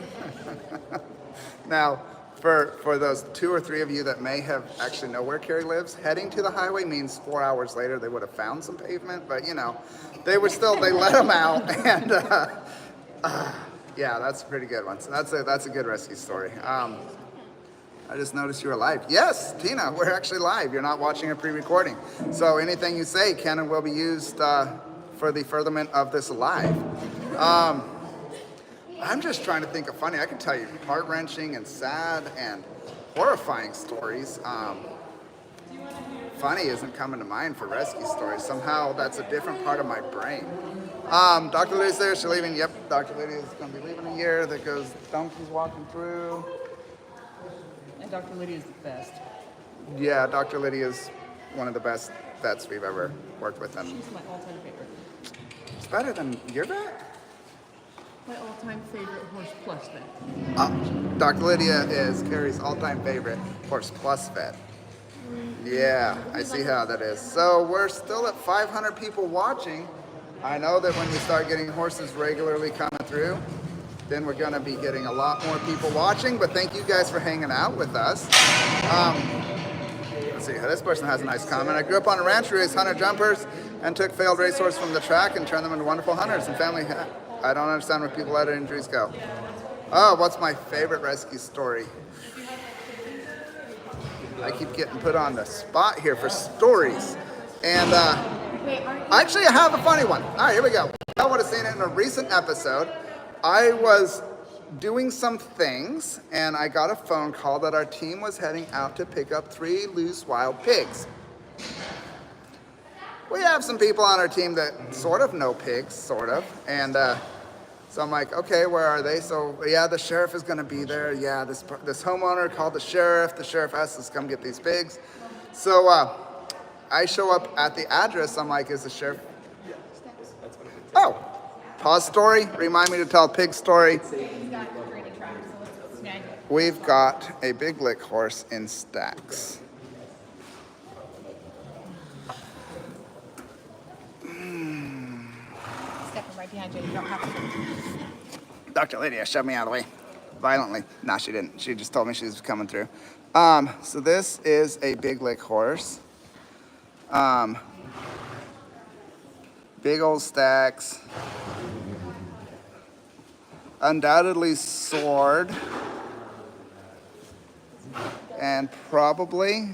Now, for those 2 or 3 of you that may have actually know where Carrie lives, heading to the highway means 4 hours later they would have found some pavement, but you know, they let them out, and yeah, that's a pretty good one. So that's a good rescue story. I just noticed you were live. Yes, Tina, we're actually live. You're not watching a pre-recording. So anything you say can and will be used for the furtherment of this live. I'm just trying to think of funny. I can tell you heart-wrenching and sad and horrifying stories. Funny isn't coming to mind for rescue stories. Somehow that's a different part of my brain. Dr. Lydia's there. She's leaving. Yep, Dr. Lydia is going to be leaving a year. That goes donkeys walking through. And Dr. Lydia is the best. Yeah, Dr. Lydia is one of the best vets we've ever worked with. And She's my all-time favorite. it's better than your vet? My all-time favorite horse plus vet. Dr. Lydia is Carrie's all-time favorite horse plus vet. Yeah, I see how that is. So we're still at 500 people watching. I know that when we start getting horses regularly coming through, then we're going to be getting a lot more people watching. But thank you guys for hanging out with us. Let's see, this person has a nice comment. I grew up on a ranch, raised hunter jumpers, and took failed racehorses from the track and turned them into wonderful hunters and family. I don't understand where people let their injuries go. Oh, what's my favorite rescue story? I keep getting put on the spot here for stories. And actually, I have a funny one. All right, here we go. I would have seen it in a recent episode. I was doing some things, and I got a phone call that our team was heading out to pick up 3 loose wild pigs. We have some people on our team that sort of know pigs, sort of, and so I'm like, okay, where are they? So yeah, the sheriff is gonna be there. Yeah, this homeowner called the sheriff. The sheriff asked us to come get these pigs. So I show up at the address. I'm like, is the sheriff? Oh, pause story. Remind me to tell a pig story. We've got a big lick horse in stacks. Stepping right behind you. You don't have to. Dr. Lydia shoved me out of the way violently. No, she didn't. She just told me she was coming through. So this is a big lick horse. Big old stacks. Undoubtedly sored. And probably,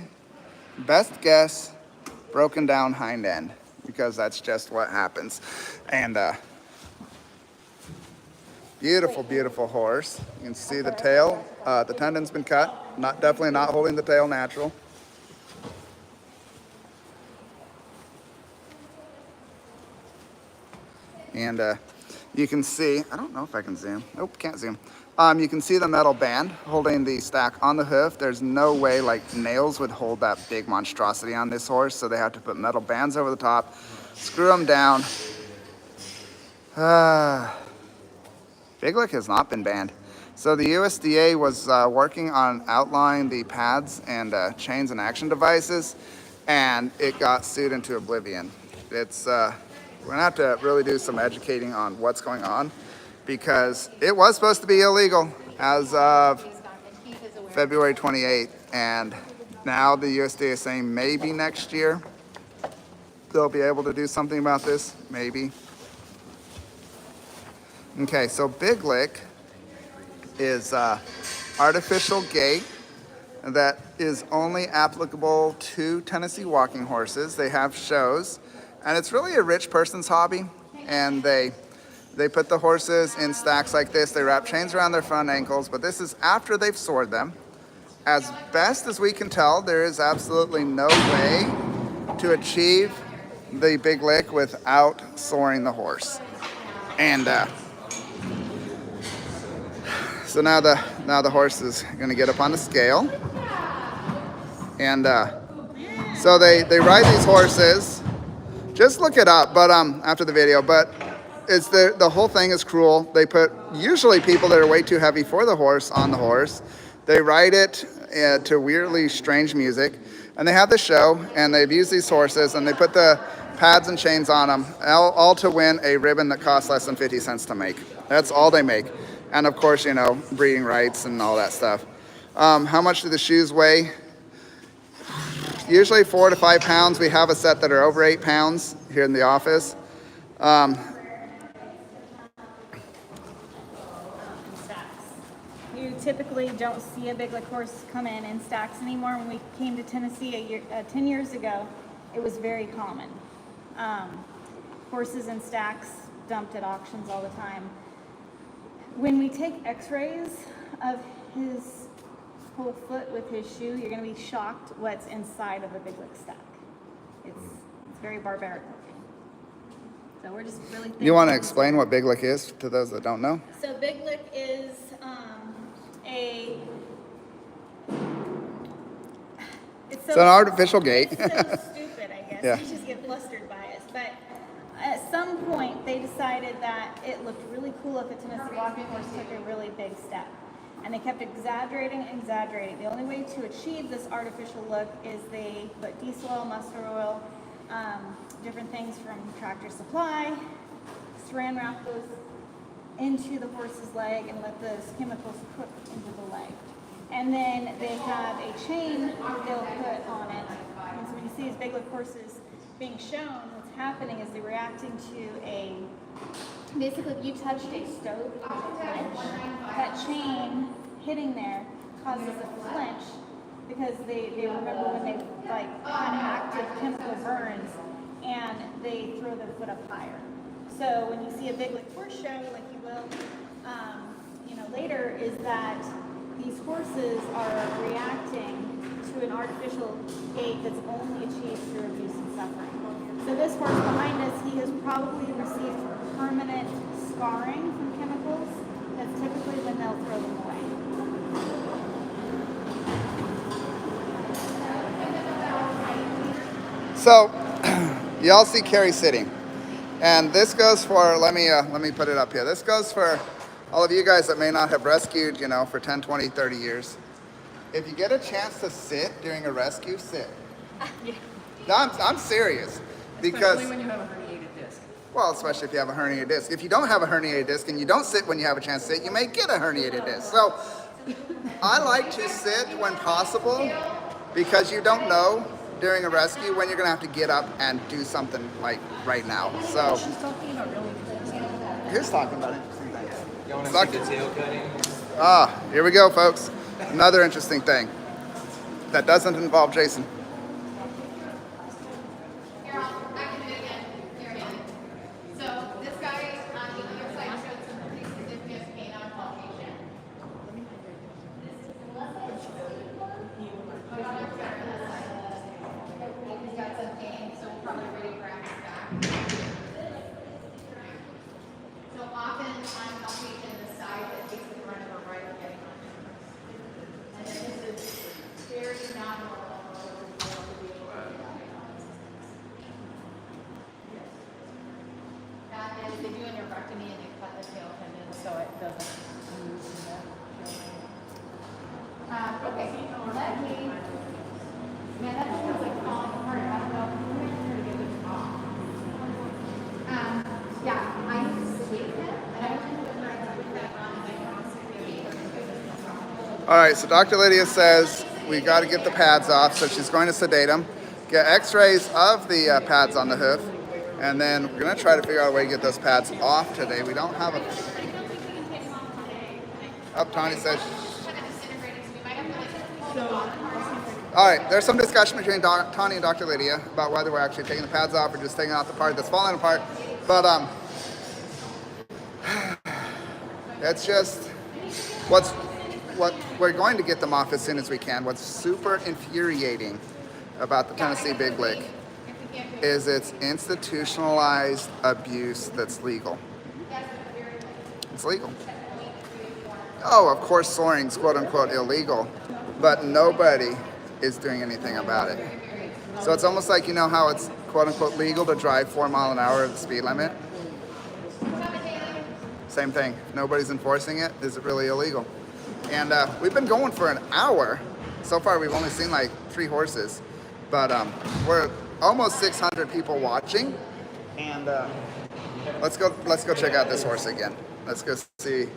best guess, broken down hind end, because that's just what happens. And beautiful, beautiful horse. You can see the tail. The tendon's been cut. Definitely not holding the tail natural. And you can see, I don't know if I can zoom. Nope, can't zoom. You can see the metal band holding the stack on the hoof. There's no way like nails would hold that big monstrosity on this horse, so they have to put metal bands over the top, screw them down. Big lick has not been banned. So the USDA was working on outlining the pads and chains and action devices, and it got sued into oblivion. It's we're gonna have to really do some educating on what's going on, because it was supposed to be illegal as of February 28th, and now the USDA is saying maybe next year they'll be able to do something about this, maybe. Okay, so big lick is artificial gait that is only applicable to Tennessee walking horses. They have shows, and it's really a rich person's hobby, and they put the horses in stacks like this. They wrap chains around their front ankles, but this is after they've sored them. As best as we can tell, there is absolutely no way to achieve the big lick without soring the horse. And so now the horse is going to get up on the scale. And so they ride these horses. Just look it up, but after the video. But it's the whole thing is cruel. They put usually people that are way too heavy for the horse on the horse. They ride it to weirdly strange music, and they have the show, and they've used these horses, and they put the pads and chains on them, all to win a ribbon that costs less than 50 cents to make. That's all they make. And of course, you know, breeding rights and all that stuff. How much do the shoes weigh? Usually 4 to 5 pounds. We have a set that are over 8 pounds here in the office. You typically don't see a big lick horse come in stacks anymore. When we came to Tennessee 10 years ago, it was very common. Horses in stacks dumped at auctions all the time. When we take x-rays of his whole foot with his shoe, you're going to be shocked what's inside of a big lick stack. It's very barbaric looking. So we're just really thinking. You want to explain what big lick is to those that don't know? So big lick is it's an artificial gait. It's so stupid, I guess. Yeah. You just get flustered by it. But at some point, they decided that it looked really cool if a Tennessee walking horse took a really big step. And they kept exaggerating. The only way to achieve this artificial look is they put diesel oil, mustard oil, different things from Tractor Supply, saran wrap those into the horse's leg and let those chemicals cook into the leg. And then they have a chain they'll put on it. And so when you see these big lick horses being shown, what's happening is they're reacting to basically if you touched a stove with a flinch, that chain hitting there causes a flinch because they remember when they like had active chemical burns and they throw their foot up higher. So when you see a big lick horse show, like you will, later, is that these horses are reacting to an artificial gait that's only achieved through abuse and suffering. So this horse behind us, he has probably received permanent scarring from chemicals. That's typically when they'll throw them away. So, y'all see Carrie sitting. And this goes for, let me put it up here. This goes for all of you guys that may not have rescued, for 10, 20, 30 years. If you get a chance to sit during a rescue, sit. Yeah. No, I'm serious. Because, especially when you have a herniated disc. Well, especially if you have a herniated disc. If you don't have a herniated disc and you don't sit when you have a chance to sit, you may get a herniated disc. So I like to sit when possible because you don't know during a rescue when you're going to have to get up and do something like right now. So She's talking about really interesting things. here's talking about interesting things. You want to see the tail cutting? Here we go, folks. Another interesting thing that doesn't involve Jason. Here, I can do it again. Here again. So this guy on the other side showed some pretty significant pain on palpation. He's got some pain, so we'll probably radiograph his back. So often on palpation, the side that takes the brunt of a right is getting on. And then this is very non-normal. That is, they do a neurectomy and they cut the tail tendon so it doesn't move in the okay, let me, man, that thing was like falling apart. I don't know, I'm making sure to get this off. Yeah, I need to sleep it, and I can put that on, and I can All right, so Dr. Lydia says we got to get the pads off, so she's going to sedate him, get x-rays of the pads on the hoof, and then we're going to try to figure out a way to get those pads off today. We don't have a... Tony says... All right, there's some discussion between Tony and Dr. Lydia about whether we're actually taking the pads off or just taking out the part that's falling apart. But it's just what we're going to get them off as soon as we can. What's super infuriating about the Tennessee Big Lick is it's institutionalized abuse that's legal. It's legal. Oh, of course, soaring's quote unquote illegal, but nobody is doing anything about it. So it's almost like, you know how it's quote unquote legal to drive 4 mile an hour of the speed limit? Same thing. If nobody's enforcing it, is it really illegal? And we've been going for an hour. So far, we've only seen like 3 horses, but we're almost 600 people watching. And let's go check out this horse again. Let's go see.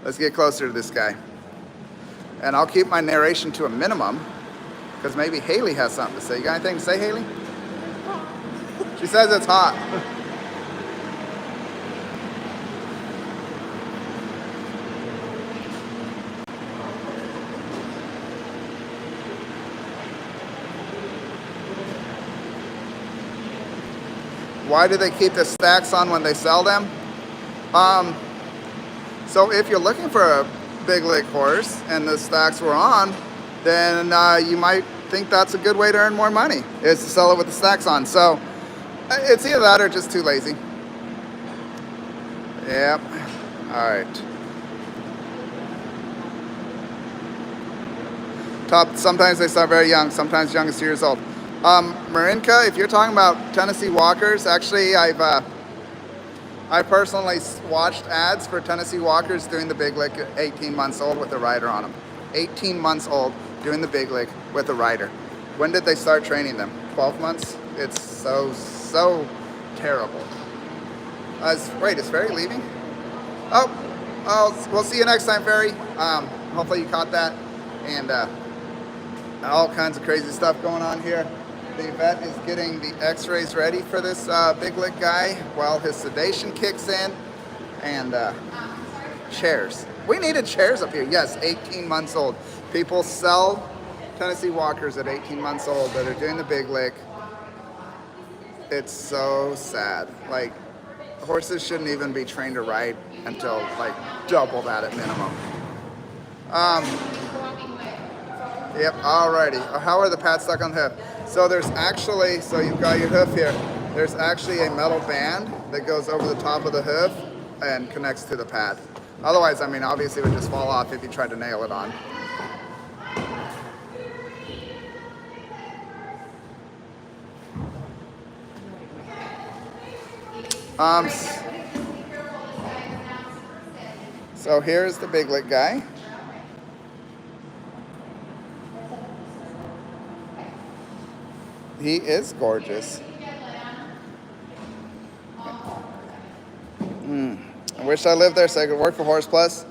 Let's get closer to this guy. And I'll keep my narration to a minimum because maybe Haley has something to say. You got anything to say, Haley? She says it's hot. Why do they keep the stacks on when they sell them? So if you're looking for a big lick horse and the stacks were on, then you might think that's a good way to earn more money, is to sell it with the stacks on. So it's either that or just too lazy. Yep. All right. Sometimes they start very young, sometimes young as 2 years old. Marinka, if you're talking about Tennessee Walkers, actually I personally watched ads for Tennessee Walkers doing the big lick at 18 months old with a rider on them. 18 months old doing the big lick with a rider. When did they start training them? 12 months? It's so terrible. Wait, is Ferry leaving? Oh, we'll see you next time, Ferry. Hopefully you caught that. And all kinds of crazy stuff going on here. The vet is getting the x-rays ready for this big lick guy while his sedation kicks in. And chairs. We needed chairs up here. Yes, 18 months old. People sell Tennessee Walkers at 18 months old that are doing the big lick. It's so sad. Like, horses shouldn't even be trained to ride until like double that at minimum. Yep, alrighty. How are the pads stuck on the hoof? So there's actually, so you've got your hoof here. There's actually a metal band that goes over the top of the hoof and connects to the pad. Otherwise, I mean, obviously it would just fall off if you tried to nail it on. So here's the big lick guy. He is gorgeous. I wish I lived there so I could work for Horse Plus.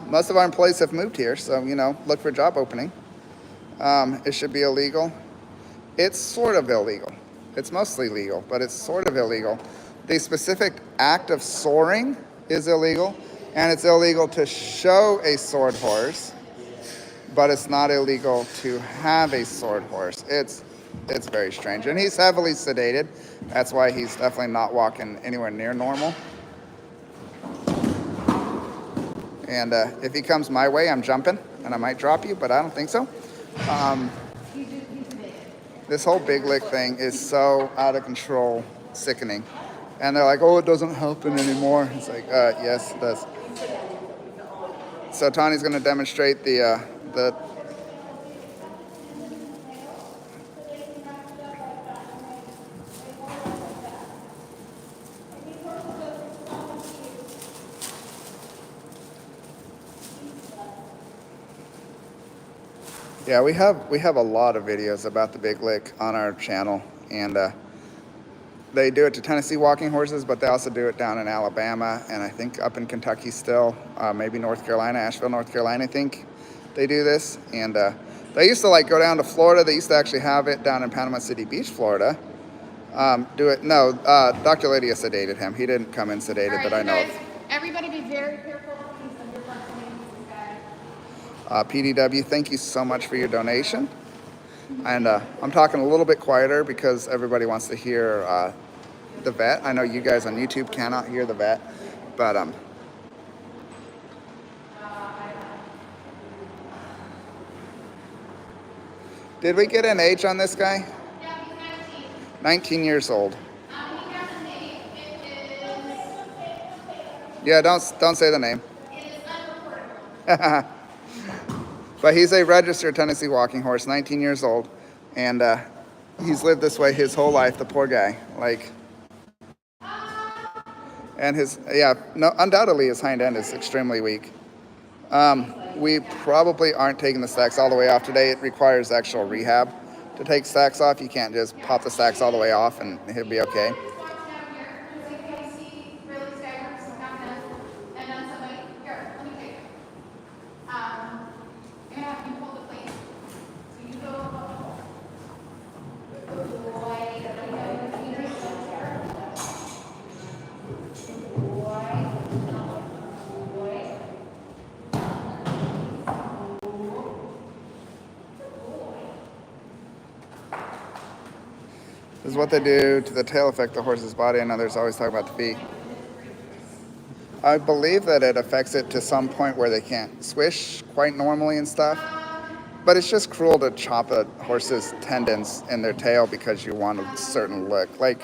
Most of our employees have moved here, so, you know, look for a job opening. It should be illegal. It's sort of illegal. It's mostly legal, but it's sort of illegal. The specific act of soaring is illegal, and it's illegal to show a soared horse, but it's not illegal to have a soared horse. It's very strange, and he's heavily sedated. That's why he's definitely not walking anywhere near normal. And if he comes my way, I'm jumping, and I might drop you, but I don't think so. This whole big lick thing is so out of control, sickening. And they're like, oh, it doesn't happen anymore. It's like, yes, it does. So Tawny's going to demonstrate the Yeah, we have a lot of videos about the big lick on our channel, and they do it to Tennessee walking horses, but they also do it down in Alabama, and I think up in Kentucky still, maybe North Carolina, Asheville, North Carolina, I think they do this. And they used to like go down to Florida. They used to actually have it down in Panama City Beach, Florida. Do it. No, Dr. Lydia sedated him. He didn't come in sedated, All right, but I know. guys, everybody be very careful. He's under this guy. PDW, thank you so much for your donation. And I'm talking a little bit quieter because everybody wants to hear the vet. I know you guys on YouTube cannot hear the vet, but did we get an age on this guy? Yeah, he's 19. 19 years old. Yeah, don't say the name. But he's a registered Tennessee walking horse, 19 years old, and he's lived this way his whole life. The poor guy, like, and undoubtedly his hind end is extremely weak. We probably aren't taking the stacks all the way off today. It requires actual rehab to take stacks off. You can't just pop the stacks all the way off and he'll be okay. This is what they do to the tail affect the horse's body. I know there's always talk about the feet. I believe that it affects it to some point where they can't swish quite normally and stuff. But it's just cruel to chop a horse's tendons in their tail because you want a certain look. Like,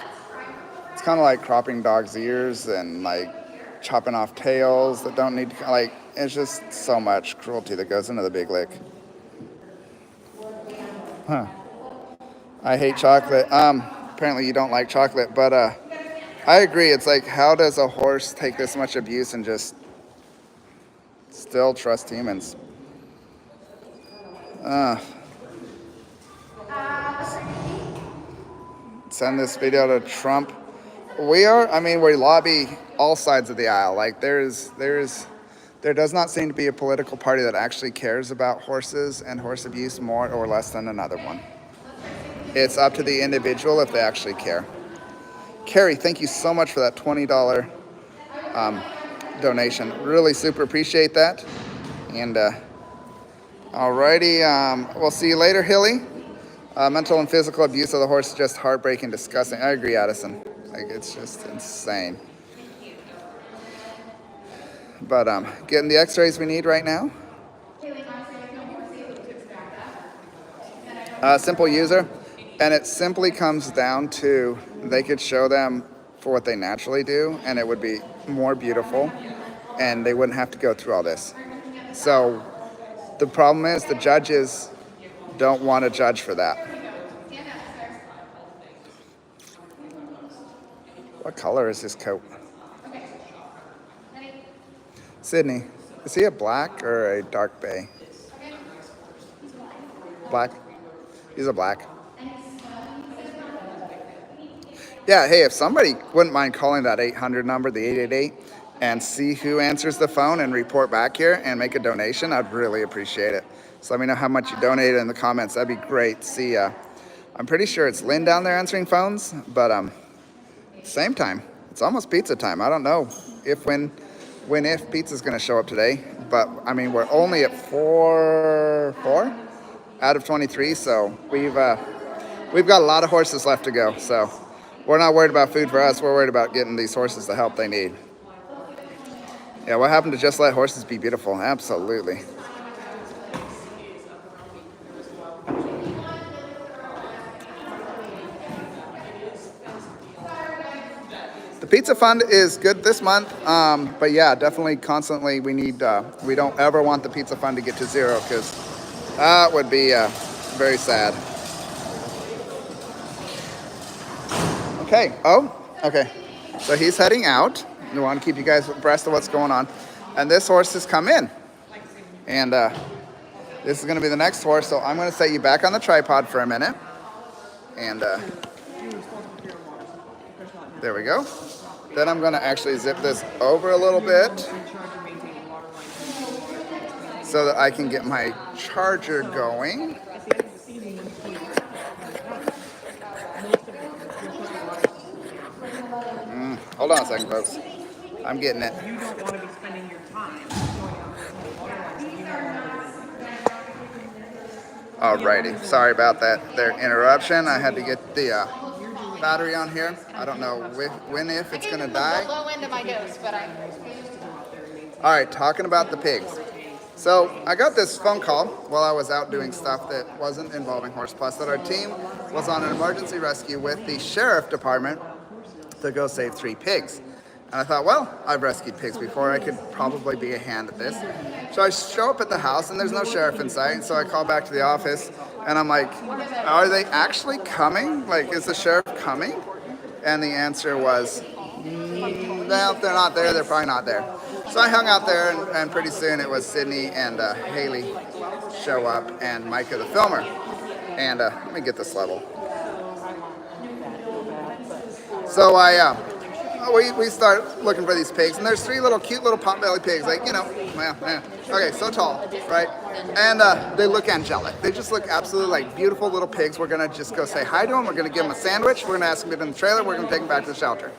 it's kind of like cropping dogs' ears and like chopping off tails that don't need to, like, it's just so much cruelty that goes into the big lick. Huh. I hate chocolate. Apparently you don't like chocolate, but I agree. It's like, how does a horse take this much abuse and just still trust humans? Send this video to Trump. We lobby all sides of the aisle. Like, there does not seem to be a political party that actually cares about horses and horse abuse more or less than another one. It's up to the individual if they actually care. Carrie, thank you so much for that $20 donation. Really super appreciate that. And alrighty, we'll see you later, Hilly. Mental and physical abuse of the horse is just heartbreaking, disgusting. I agree, Addison. Like, it's just insane. But getting the x-rays we need right now. Simple user. And it simply comes down to, they could show them for what they naturally do, and it would be more beautiful, and they wouldn't have to go through all this. So the problem is the judges don't want to judge for that. What color is his coat? Sydney, is he a black or a dark bay? Black? He's a black. Yeah, hey, if somebody wouldn't mind calling that 800 number, the 888, and see who answers the phone and report back here and make a donation, I'd really appreciate it. So let me know how much you donated in the comments. That'd be great. See, I'm pretty sure it's Lynn down there answering phones, but same time. It's almost pizza time. I don't know if pizza's gonna show up today, but I mean, we're only at four out of 23, so we've got a lot of horses left to go. So we're not worried about food for us. We're worried about getting these horses the help they need. Yeah, what happened to just let horses be beautiful? Absolutely. The pizza fund is good this month, but yeah, definitely constantly we don't ever want the pizza fund to get to zero, because that would be very sad. Okay. So he's heading out. We want to keep you guys abreast of what's going on. And this horse has come in. And this is going to be the next horse. So I'm going to set you back on the tripod for a minute. And there we go. Then I'm going to actually zip this over a little bit so that I can get my charger going. Hold on a second, folks. I'm getting it. You don't want to be spending your time Alrighty. Sorry about that. Their interruption. I had to get the battery on here. I don't know if it's gonna die. The low end of my dose, but All right, talking about the pigs. So I got this phone call while I was out doing stuff that wasn't involving Horse Plus that our team was on an emergency rescue with the sheriff department to go save 3 pigs. And I thought, well, I've rescued pigs before. I could probably be a hand at this. So I show up at the house and there's no sheriff in sight. So I call back to the office and I'm like, are they actually coming? Like, is the sheriff coming? And the answer was, well, if they're not there, they're probably not there. So I hung out there and pretty soon it was Sydney and Haley show up and Micah the filmer. And let me get this level. So we start looking for these pigs, and there's 3 cute little pot-bellied pigs, like, well, yeah. Okay, so tall, right? And they look angelic. They just look absolutely like beautiful little pigs. We're gonna just go say hi to them. We're gonna give them a sandwich. We're gonna ask them to get in the trailer. We're gonna take them back to the shelter.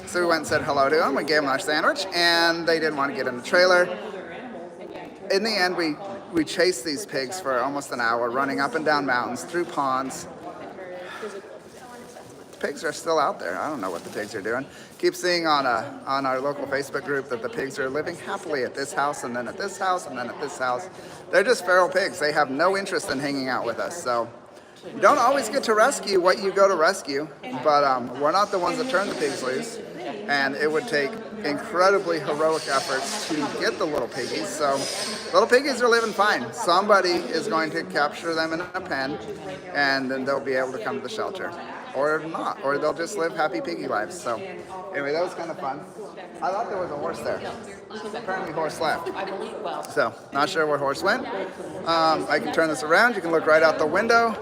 So we went and said hello to them. We gave them our sandwich, and they didn't want to get in the trailer. In the end, we chased these pigs for almost an hour, running up and down mountains, through ponds. Pigs are still out there. I don't know what the pigs are doing. Keep seeing on our local Facebook group that the pigs are living happily at this house and then at this house and then at this house. They're just feral pigs. They have no interest in hanging out with us. So you don't always get to rescue what you go to rescue, but we're not the ones that turn the pigs loose. And it would take incredibly heroic efforts to get the little piggies. So little piggies are living fine. Somebody is going to capture them in a pen and then they'll be able to come to the shelter. Or not, or they'll just live happy piggy lives. So anyway, that was kind of fun. I thought there was a horse there. Apparently horse left. So not sure where horse went. I can turn this around. You can look right out the window.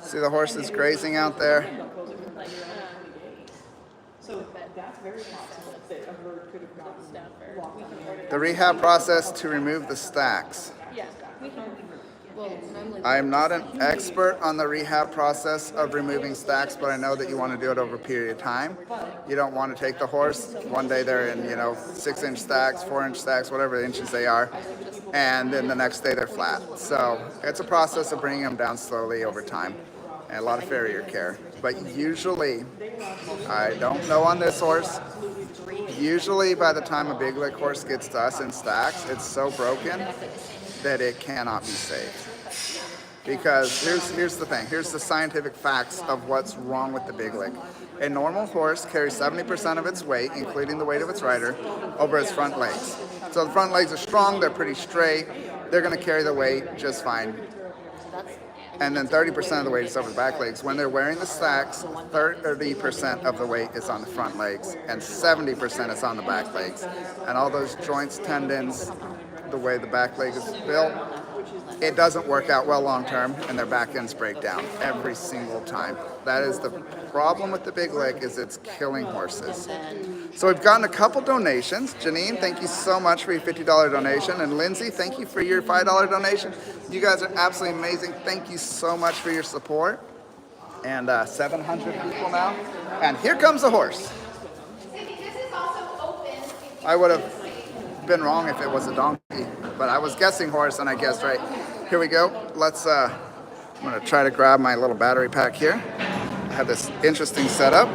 See the horses grazing out there. The rehab process to remove the stacks. I am not an expert on the rehab process of removing stacks, but I know that you want to do it over a period of time. You don't want to take the horse. One day they're in, 6-inch stacks, 4-inch stacks, whatever inches they are, and then the next day they're flat. So it's a process of bringing them down slowly over time, and a lot of farrier care. But usually, I don't know on this horse, usually by the time a big leg horse gets to us in stacks, it's so broken that it cannot be saved. Because here's the thing, here's the scientific facts of what's wrong with the big leg. A normal horse carries 70% of its weight, including the weight of its rider, over its front legs. So the front legs are strong, they're pretty straight, they're gonna carry the weight just fine. And then 30% of the weight is over the back legs. When they're wearing the stacks, 30% of the weight is on the front legs and 70% is on the back legs. And all those joints, tendons, the way the back leg is built, it doesn't work out well long term, and their back ends break down every single time. That is the problem with the big leg, is it's killing horses. So we've gotten a couple donations. Janine, thank you so much for your $50 donation, and Lindsay, thank you for your $5 donation. You guys are absolutely amazing. Thank you so much for your support. And 700 people now, and here comes the horse. I would have been wrong if it was a donkey, but I was guessing horse and I guessed right. Here we go. Let's I'm gonna try to grab my little battery pack here. I have this interesting setup.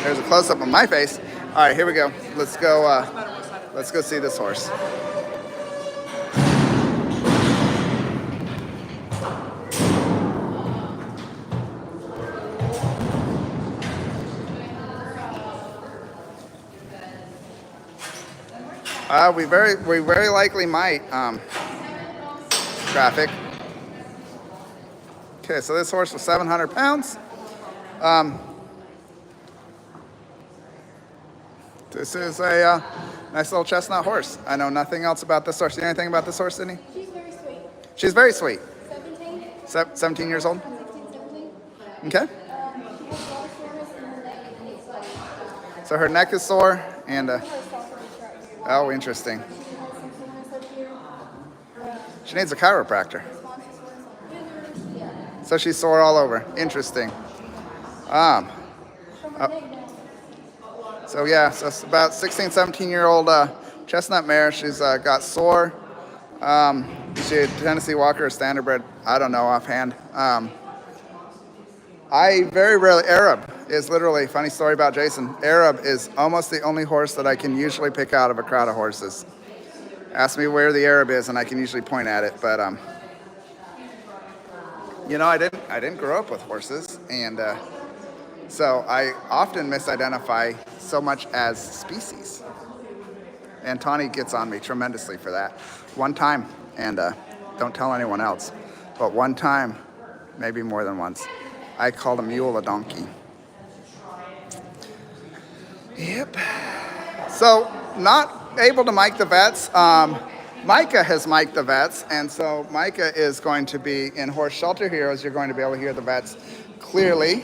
There's a close-up of my face. All right, here we go. Let's go see this horse. We very likely might. Traffic. Okay, so this horse was 700 pounds. This is a nice little chestnut horse. I know nothing else about this horse. You know anything about this horse, Sydney? She's very sweet. She's very sweet. 17? 17 years old? 16, 17. Okay. She has a lot of soreness in her neck and it's like, So her neck is sore and, her soft right here. oh, interesting. She has some soreness up here. She needs a chiropractor. Responses were some withers. So she's sore all over. Interesting. From her neck down. So yeah, so it's about 16, 17-year-old chestnut mare. She's got sore. She a Tennessee Walker or standardbred? I don't know offhand. I very rarely, Arab. is literally, funny story about Jason, Arab is almost the only horse that I can usually pick out of a crowd of horses. Ask me where the Arab is and I can usually point at it, but you know, I didn't grow up with horses, and so I often misidentify so much as species. And Tawny gets on me tremendously for that. One time, and don't tell anyone else, but one time, maybe more than once, I called a mule a donkey. Yep. So, not able to mic the vets. Micah has mic'd the vets, and so Micah is going to be in Horse Shelter Heroes. You're going to be able to hear the vets clearly.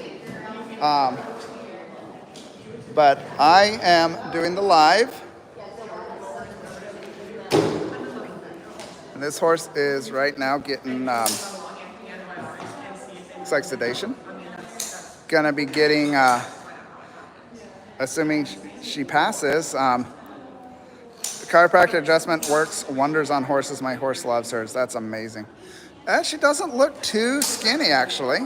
But I am doing the live. And this horse is right now getting, looks like sedation. Gonna be getting, assuming she passes, the chiropractic adjustment works wonders on horses. My horse loves hers. That's amazing. And she doesn't look too skinny, actually.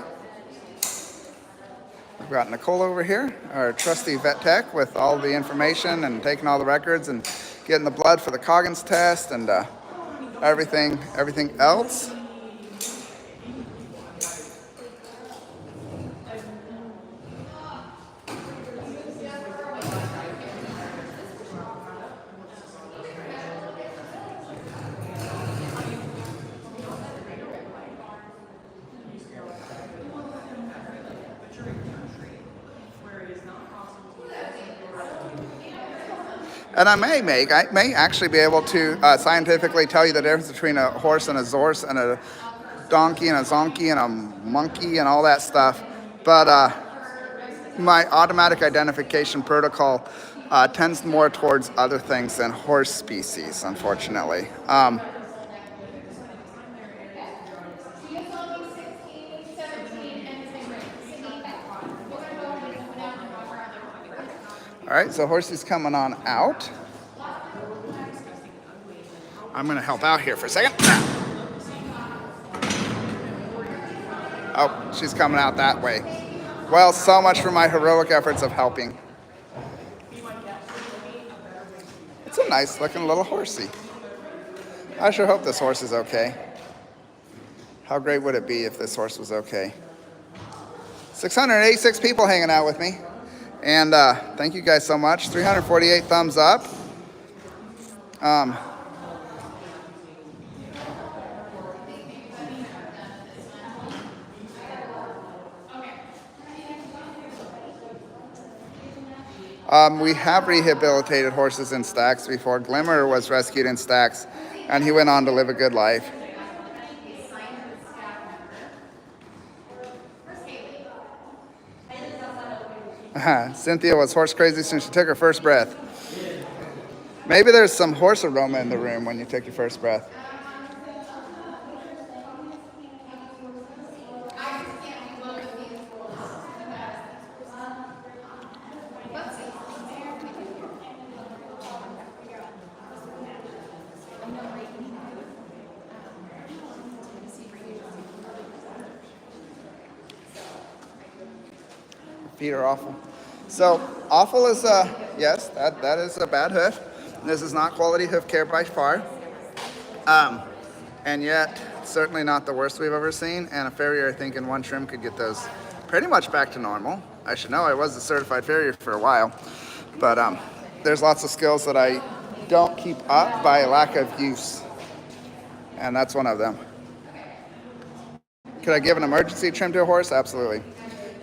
We've got Nicole over here, our trusty vet tech, with all the information and taking all the records and getting the blood for the Coggins test and everything else. And I may actually be able to scientifically tell you the difference between a horse and a zorse and a donkey and a zonkey and a monkey and all that stuff. But my automatic identification protocol tends more towards other things than horse species, unfortunately. All right, so Horsey's coming on out. I'm gonna help out here for a second. Oh, she's coming out that way. Well, so much for my heroic efforts of helping. It's a nice looking little horsey. I sure hope this horse is okay. How great would it be if this horse was okay? 686 people hanging out with me. And thank you guys so much. 348 thumbs up. We have rehabilitated horses in stacks before. Glimmer was rescued in stacks, and he went on to live a good life. Cynthia was horse crazy since she took her first breath. Maybe there's some horse aroma in the room when you take your first breath. Feet are awful. So awful is yes, that is a bad hoof. This is not quality hoof care by far, and yet certainly not the worst we've ever seen. And a farrier, I think, in one trim could get those pretty much back to normal. I should know. I was a certified farrier for a while, but there's lots of skills that I don't keep up by lack of use, and that's one of them. Could I give an emergency trim to a horse? Absolutely.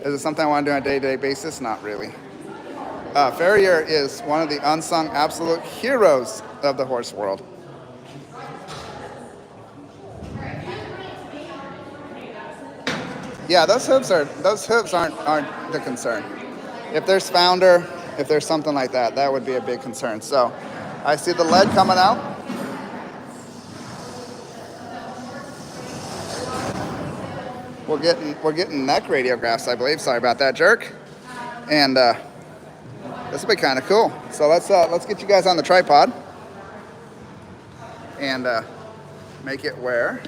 Is it something I want to do on a day-to-day basis? Not really. Farrier is one of the unsung absolute heroes of the horse world. Yeah, those hooves aren't the concern. If there's founder, if there's something like that, that would be a big concern. So I see the lead coming out. We're getting neck radiographs, I believe. Sorry about that, jerk. And this will be kind of cool. So let's get you guys on the tripod and make it where.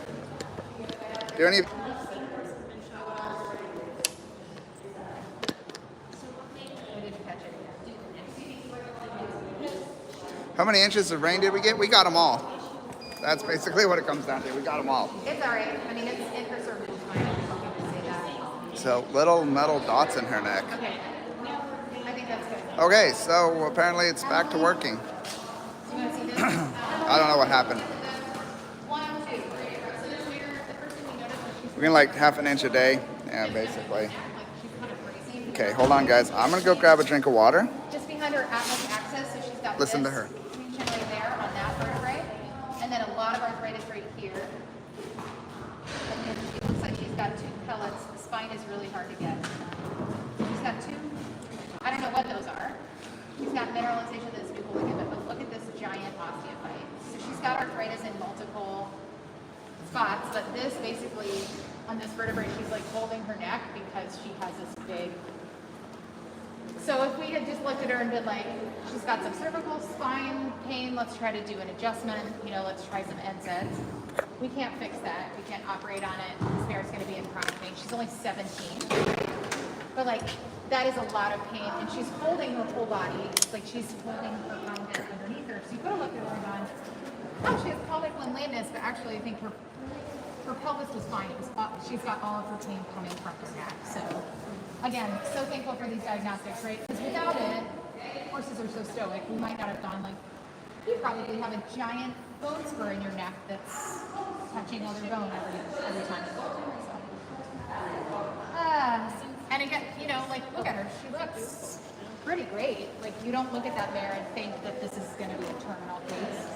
How many inches of rain did we get? We got them all. That's basically what it comes down to. We got them all. It's all right. I mean, it's in her cervical spine. I'm just going to say that. So little metal dots in her neck. Okay. I think that's good. Okay, so apparently it's back to working. You want to see this? I don't know what happened. 1, 2. So this here, the first thing we noticed was she's We're gonna like half an inch a day. Yeah, basically. like she's kind of bracing. Okay, hold on guys. I'm gonna go grab a drink of water. Just behind her atlas axis, so she's got Listen to this her. tension right there on that vertebrae, and then a lot of arthritis right here. And then she looks like she's got 2 pellets. The spine is really hard to get. She's got 2. I don't know what those are. She's got mineralization of this nuchal ligament, but look at this giant osteophyte. So she's got arthritis in multiple spots, but this basically, on this vertebrae, she's like holding her neck because she has this big. So if we had just looked at her and been like, she's got some cervical spine pain, let's try to do an adjustment, let's try some NSAIDs. We can't fix that. We can't operate on it. This bear's going to be in chronic pain. She's only 17. But like, that is a lot of pain, and she's holding her whole body. It's like she's holding her pelvis underneath her. So you could have looked at her and gone, oh, she has pelvic limb lameness, but actually I think her pelvis was fine. She's got all of her pain coming from her neck. So again, so thankful for these diagnostics, right? Because without it, horses are so stoic. We might not have gone like, you probably have a giant bone spur in your neck that's touching other bone every time. So, and again, like, look at her. She looks pretty great. Like, you don't look at that mare and think that this is going to be a terminal case.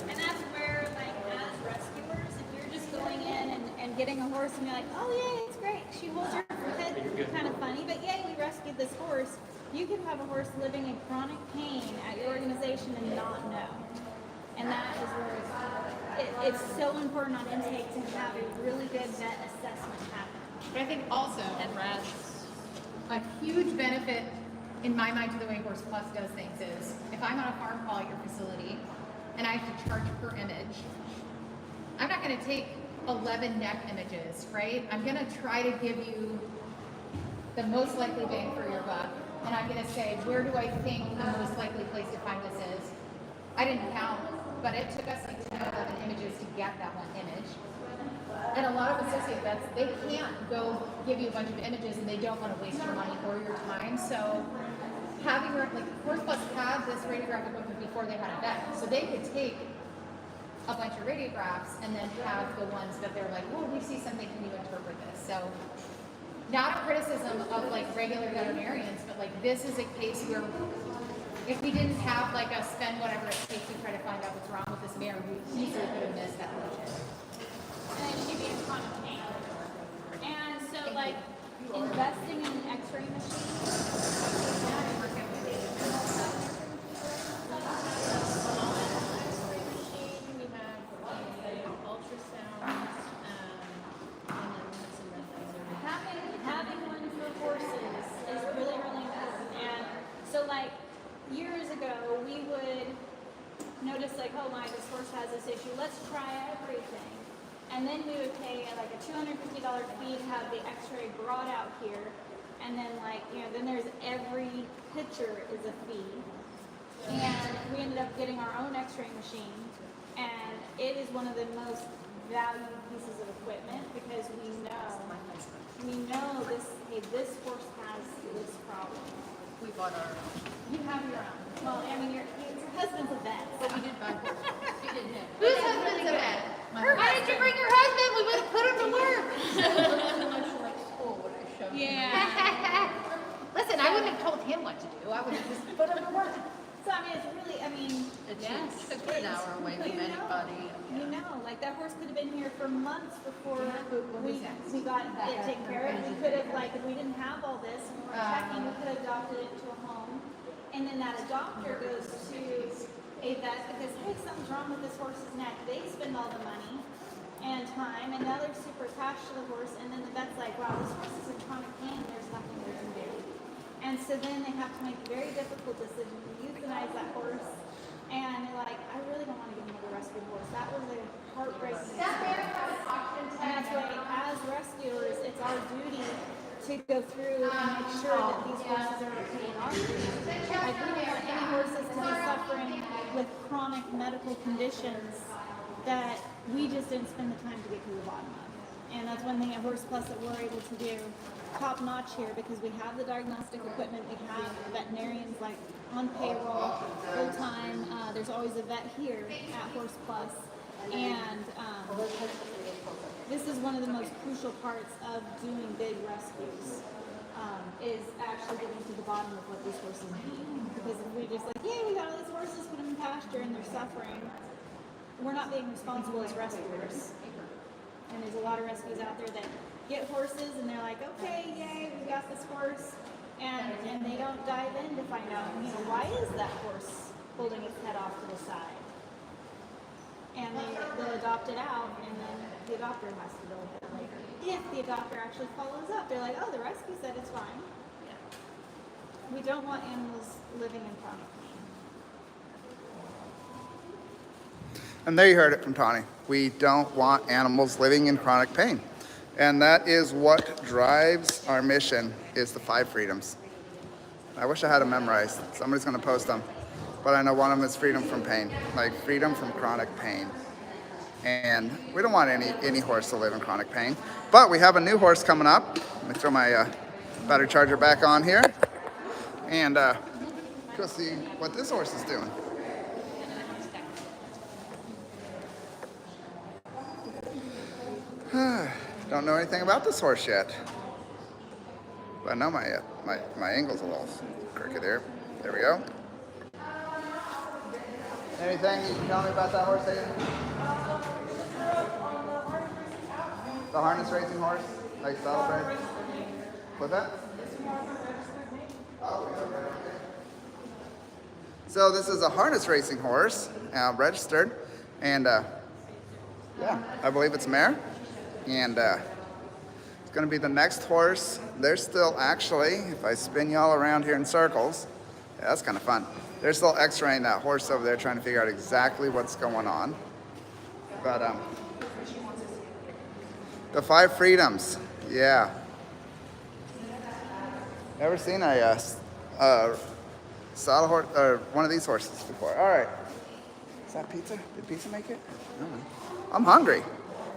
And that's where, like, as rescuers, if you're just going in and getting a horse and you're like, oh, yay, it's great. She holds her head kind of funny, but yay, we rescued this horse. You can have a horse living in chronic pain at your organization and not know. And that is where it's so important on intake to have a really good vet assessment happen. But I think also, a huge benefit in my mind to the way Horse Plus does things is, if I'm on a farm call at your facility and I have to charge per image, I'm not going to take 11 neck images, right? I'm going to try to give you the most likely bang for your buck, and I'm going to say, where do I think the most likely place to find this is? I didn't count, but it took us like 10 or 11 images to get that one image. And a lot of associate vets, they can't go give you a bunch of images and they don't want to waste your money or your time. So having, like, Horse Plus had this radiograph equipment before they had a vet. So they could take a bunch of radiographs and then have the ones that they're like, oh, we see something, can you interpret this? So not a criticism of like regular veterinarians, but like this is a case where if we didn't have like a spend whatever it takes to try to find out what's wrong with this mare, we easily could have missed that budget. And she'd be in chronic pain. And so, like, investing in an x-ray machine. Having one for horses is really, really important. And so, like, years ago, we would notice, like, oh my, this horse has this issue. Let's try everything. And then we would pay like a $250 fee to have the x-ray brought out here. And then then there's every picture is a fee. And we ended up getting our own x-ray machine. And it is one of the most valued pieces of equipment because we know this, hey, this horse has this problem. We bought our own. You have your own. Well, I mean, your husband's a vet. But we did buy her. She didn't have. Whose husband's a vet? Why did you bring your husband? We would have put him to work. Yeah. Listen, I wouldn't have told him what to do. I would have just put him to work. So I mean, it's really, It's a good hour away from anybody. You know, like that horse could have been here for months before we got it taken care of. We could have, like, if we didn't have all this and we were checking, we could have adopted it to a home. And then that adopter goes to a vet because, hey, something's wrong with this horse's neck. They spend all the money and time, and now they're super attached to the horse. And then the vet's like, wow, this horse is in chronic pain. There's nothing we can do. And so then they have to make a very difficult decision to euthanize that horse. And they're like, I really don't want to give another rescue horse. That was a heartbreaking experience. And that's why, as rescuers, it's our duty to go through and make sure that these horses are okay in our group. Like, we don't want any horses to be suffering medical conditions that we just didn't spend the time to get to the bottom of. And that's one thing at Horse Plus that we're able to do top notch here, because we have the diagnostic equipment, we have veterinarians like on payroll full time. There's always a vet here at Horse Plus, and this is one of the most crucial parts of doing big rescues. Is actually getting to the bottom of what these horses need. Because if we just like, yay, we got all these horses, put them in pasture and they're suffering, we're not being responsible as rescuers. And there's a lot of rescues out there that get horses and they're like, okay, yay, we got this horse, and they don't dive in to find out, you know, why is that horse holding its head off to the side? And they'll adopt it out, and then the adopter has to go with it later. If the adopter actually follows up, they're like, oh, the rescue said it's fine. We don't want animals living in chronic pain. And there you heard it from Tawny. We don't want animals living in chronic pain. And that is what drives our mission, is the 5 freedoms. I wish I had them memorized. Somebody's gonna post them. But I know one of them is freedom from pain, like freedom from chronic pain. And we don't want any horse to live in chronic pain. But we have a new horse coming up. Let me throw my battery charger back on here. And go see what this horse is doing. Don't know anything about this horse yet. But I know my angle's a little crooked here. There we go. Anything you can tell me about that horse, Hayden? The harness racing horse? Like Saddlebred? What's that? So this is a harness racing horse, registered, and yeah, I believe it's a mare, and it's going to be the next horse. There's still actually, if I spin y'all around here in circles, yeah, that's kind of fun. They're still x-raying that horse over there, trying to figure out exactly what's going on. But the 5 freedoms, yeah. Never seen a saddle horse or one of these horses before. All right, is that pizza? Did pizza make it? I don't know. I'm hungry.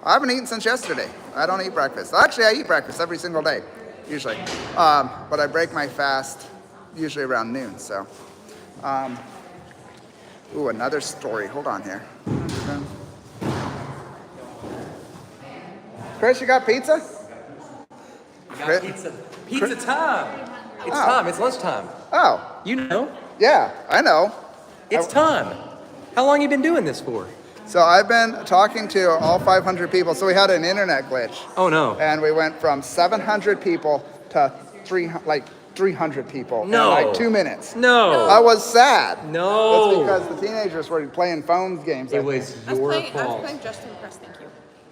I haven't eaten since yesterday. I don't eat breakfast. Actually, I eat breakfast every single day, usually. But I break my fast usually around noon. So, ooh, another story. Hold on here. Chris, you got pizza? We got pizza. Pizza time. It's time. It's lunchtime. Oh. You know. Yeah, I know. It's time. How long you been doing this for? So I've been talking to all 500 people. So we had an internet glitch. Oh no. And we went from 700 people to 300 people No. in like 2 minutes. No. I was sad. No. That's because the teenagers were playing phone games. It was your I was fault. playing Just Impressed, thank you.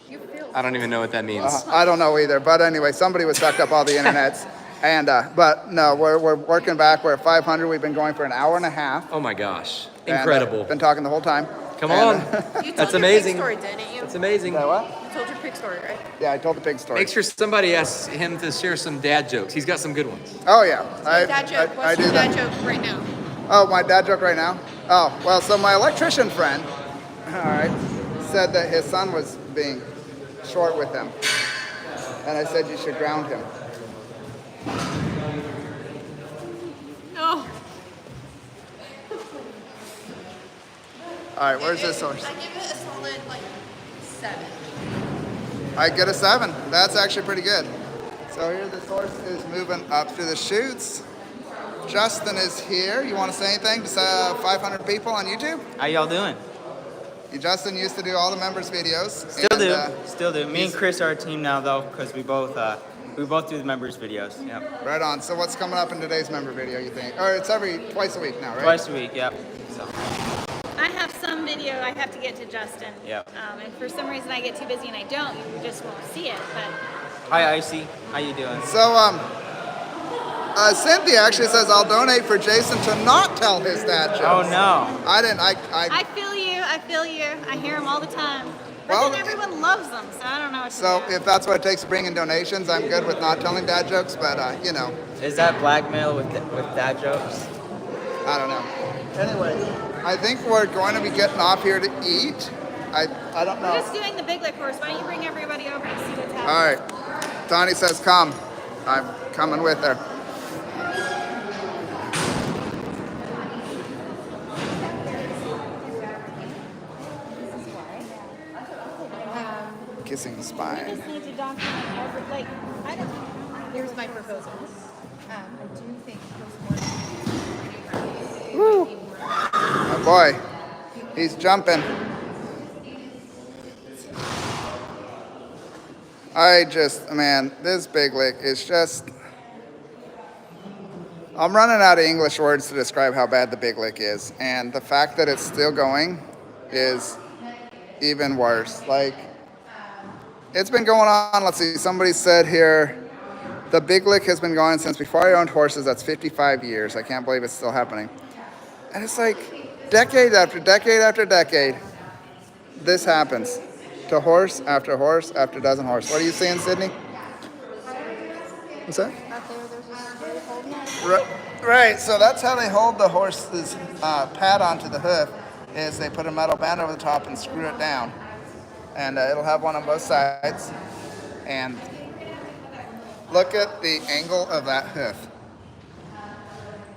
You feel I don't even know what that means. I don't know either. But anyway, somebody was sucked up all the internets. And but no, we're working back. We're at 500. We've been going for an hour and a half. Oh my gosh. And, Incredible. been talking the whole time. Come And, on. You told That's your amazing. pig story, didn't you? That's amazing. Say what? You told your pig story, right? Yeah, I told the pig story. Make sure somebody asks him to share some dad jokes. He's got some good ones. Oh yeah. Dad joke. I What's do your that. dad joke right now? Oh, my dad joke right now? Oh, well, so my electrician friend, all right, said that his son was being short with him. And I said you should ground him. No. All right, where's this horse? I give it a solid, 7. I get a 7. That's actually pretty good. So here this horse is moving up through the chutes. Justin is here. You want to say anything to 500 people on YouTube? How y'all doing? Justin used to do all the members' videos. Still do. Me and Chris are a team now, though, because we both do the members' videos. Yep. Right on. So what's coming up in today's member video, you think? Or it's twice a week now, right? Twice a week. Yep. So. I have some video I have to get to Justin. Yep. And for some reason I get too busy and I don't. You just won't see it. But Hi, Icy. How you doing? So, Cynthia actually says I'll donate for Jason to not tell his dad jokes. Oh no. I didn't. I feel you. I feel you. I hear them all the time. But Well, then everyone loves them, so I don't know what to So do. if that's what it takes to bring in donations, I'm good with not telling dad jokes. But you know, Is that blackmail with dad jokes? I don't know. Anyway, I think we're going to be getting off here to eat. I don't know. We're just doing the Big Lick horse. Why don't you bring everybody over to see what's happening? All right. Donnie says come. I'm coming with her. Kissing spine. We just need to document every, like, I don't know. Here's my proposal. I do think postmortem. Woo. Oh boy, he's jumping. Man, this Big Lick is just, I'm running out of English words to describe how bad the Big Lick is. And the fact that it's still going is even worse. Like, it's been going on, let's see, somebody said here, the Big Lick has been going since before I owned horses. That's 55 years. I can't believe it's still happening. And it's like decade after decade after decade, this happens to horse after horse after dozen horse. What are you saying, Sydney? What's that? Right, so that's how they hold the horse's pad onto the hoof, is they put a metal band over the top and screw it down. And it'll have one on both sides. And look at the angle of that hoof.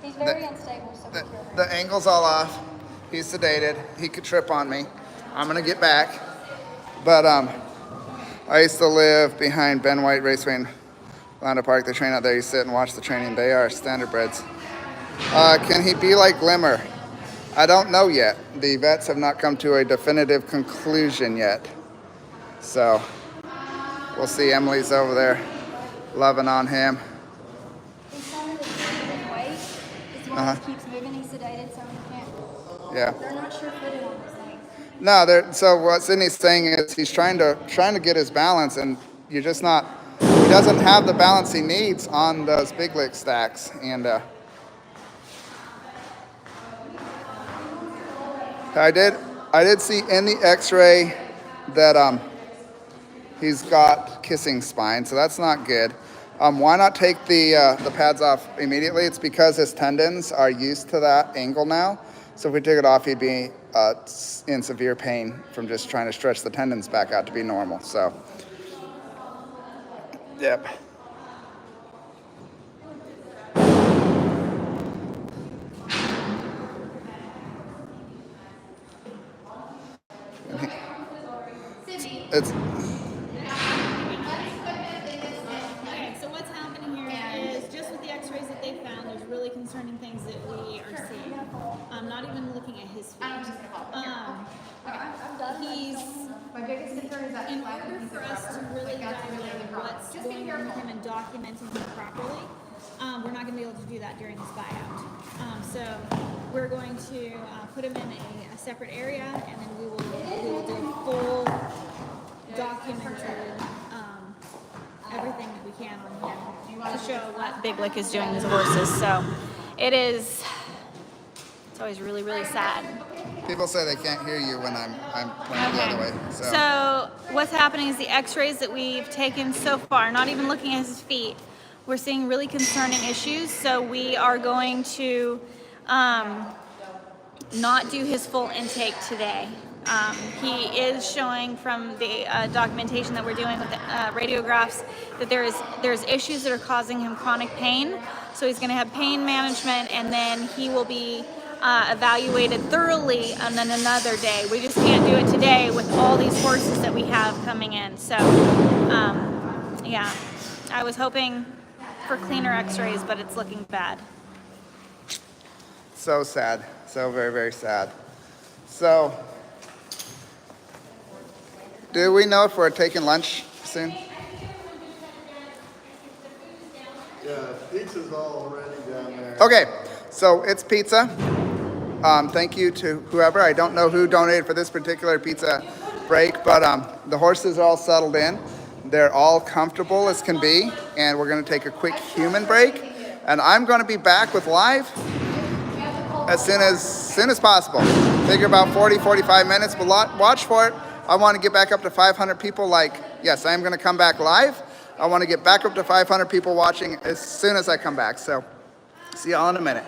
He's very unstable, so The angle's all off. He's sedated. He could trip on me. I'm gonna get back. But I used to live behind Ben White Raceway in Orlando Park. They train out there. You sit and watch the training. They are standardbreds. Can he be like Glimmer? I don't know yet. The vets have not come to a definitive conclusion yet. So we'll see. Emily's over there loving on him. He's sounded as weight. His horse keeps moving. He's sedated, so he can't. Yeah. They're not sure-footed on this thing. No, so what Sydney's saying is he's trying to get his balance, and you're just not. He doesn't have the balance he needs on those Big Lick stacks, and I did see in the X-ray that he's got kissing spine, so that's not good. Why not take the pads off immediately? It's because his tendons are used to that angle now. So if we took it off, he'd be in severe pain from just trying to stretch the tendons back out to be normal. So, yep. It's Okay, so what's happening here is just with the x-rays that they found, there's really concerning things that we are seeing. I'm not even looking at his feet. He's, My biggest concern is that in order for us to really document what's going on with him and documenting him properly, we're not going to be able to do that during this buyout. So we're going to put him in a separate area, and then we will do full documented everything that we can on him to show what Big Lick is doing to his horses. So it's always really, really sad. people say they can't hear you when I'm pointing the other way. So what's happening is the x-rays that we've taken so far, not even looking at his feet, we're seeing really concerning issues. So we are going to not do his full intake today. He is showing from the documentation that we're doing with the radiographs that there's issues that are causing him chronic pain. So he's going to have pain management, and then he will be evaluated thoroughly on another day. We just can't do it today with all these horses that we have coming in. So yeah, I was hoping for cleaner x-rays, but it's looking bad. So sad. So very, very sad. So, do we know if we're taking lunch soon? Yeah, pizza's all ready down there. Okay, so it's pizza. Thank you to whoever. I don't know who donated for this particular pizza break, but the horses are all settled in. They're all comfortable as can be, and we're going to take a quick human break. And I'm going to be back with live as soon as possible. Figure about 40-45 minutes, but watch for it. I want to get back up to 500 people. Yes, I am going to come back live. I want to get back up to 500 people watching as soon as I come back. So, see y'all in a minute.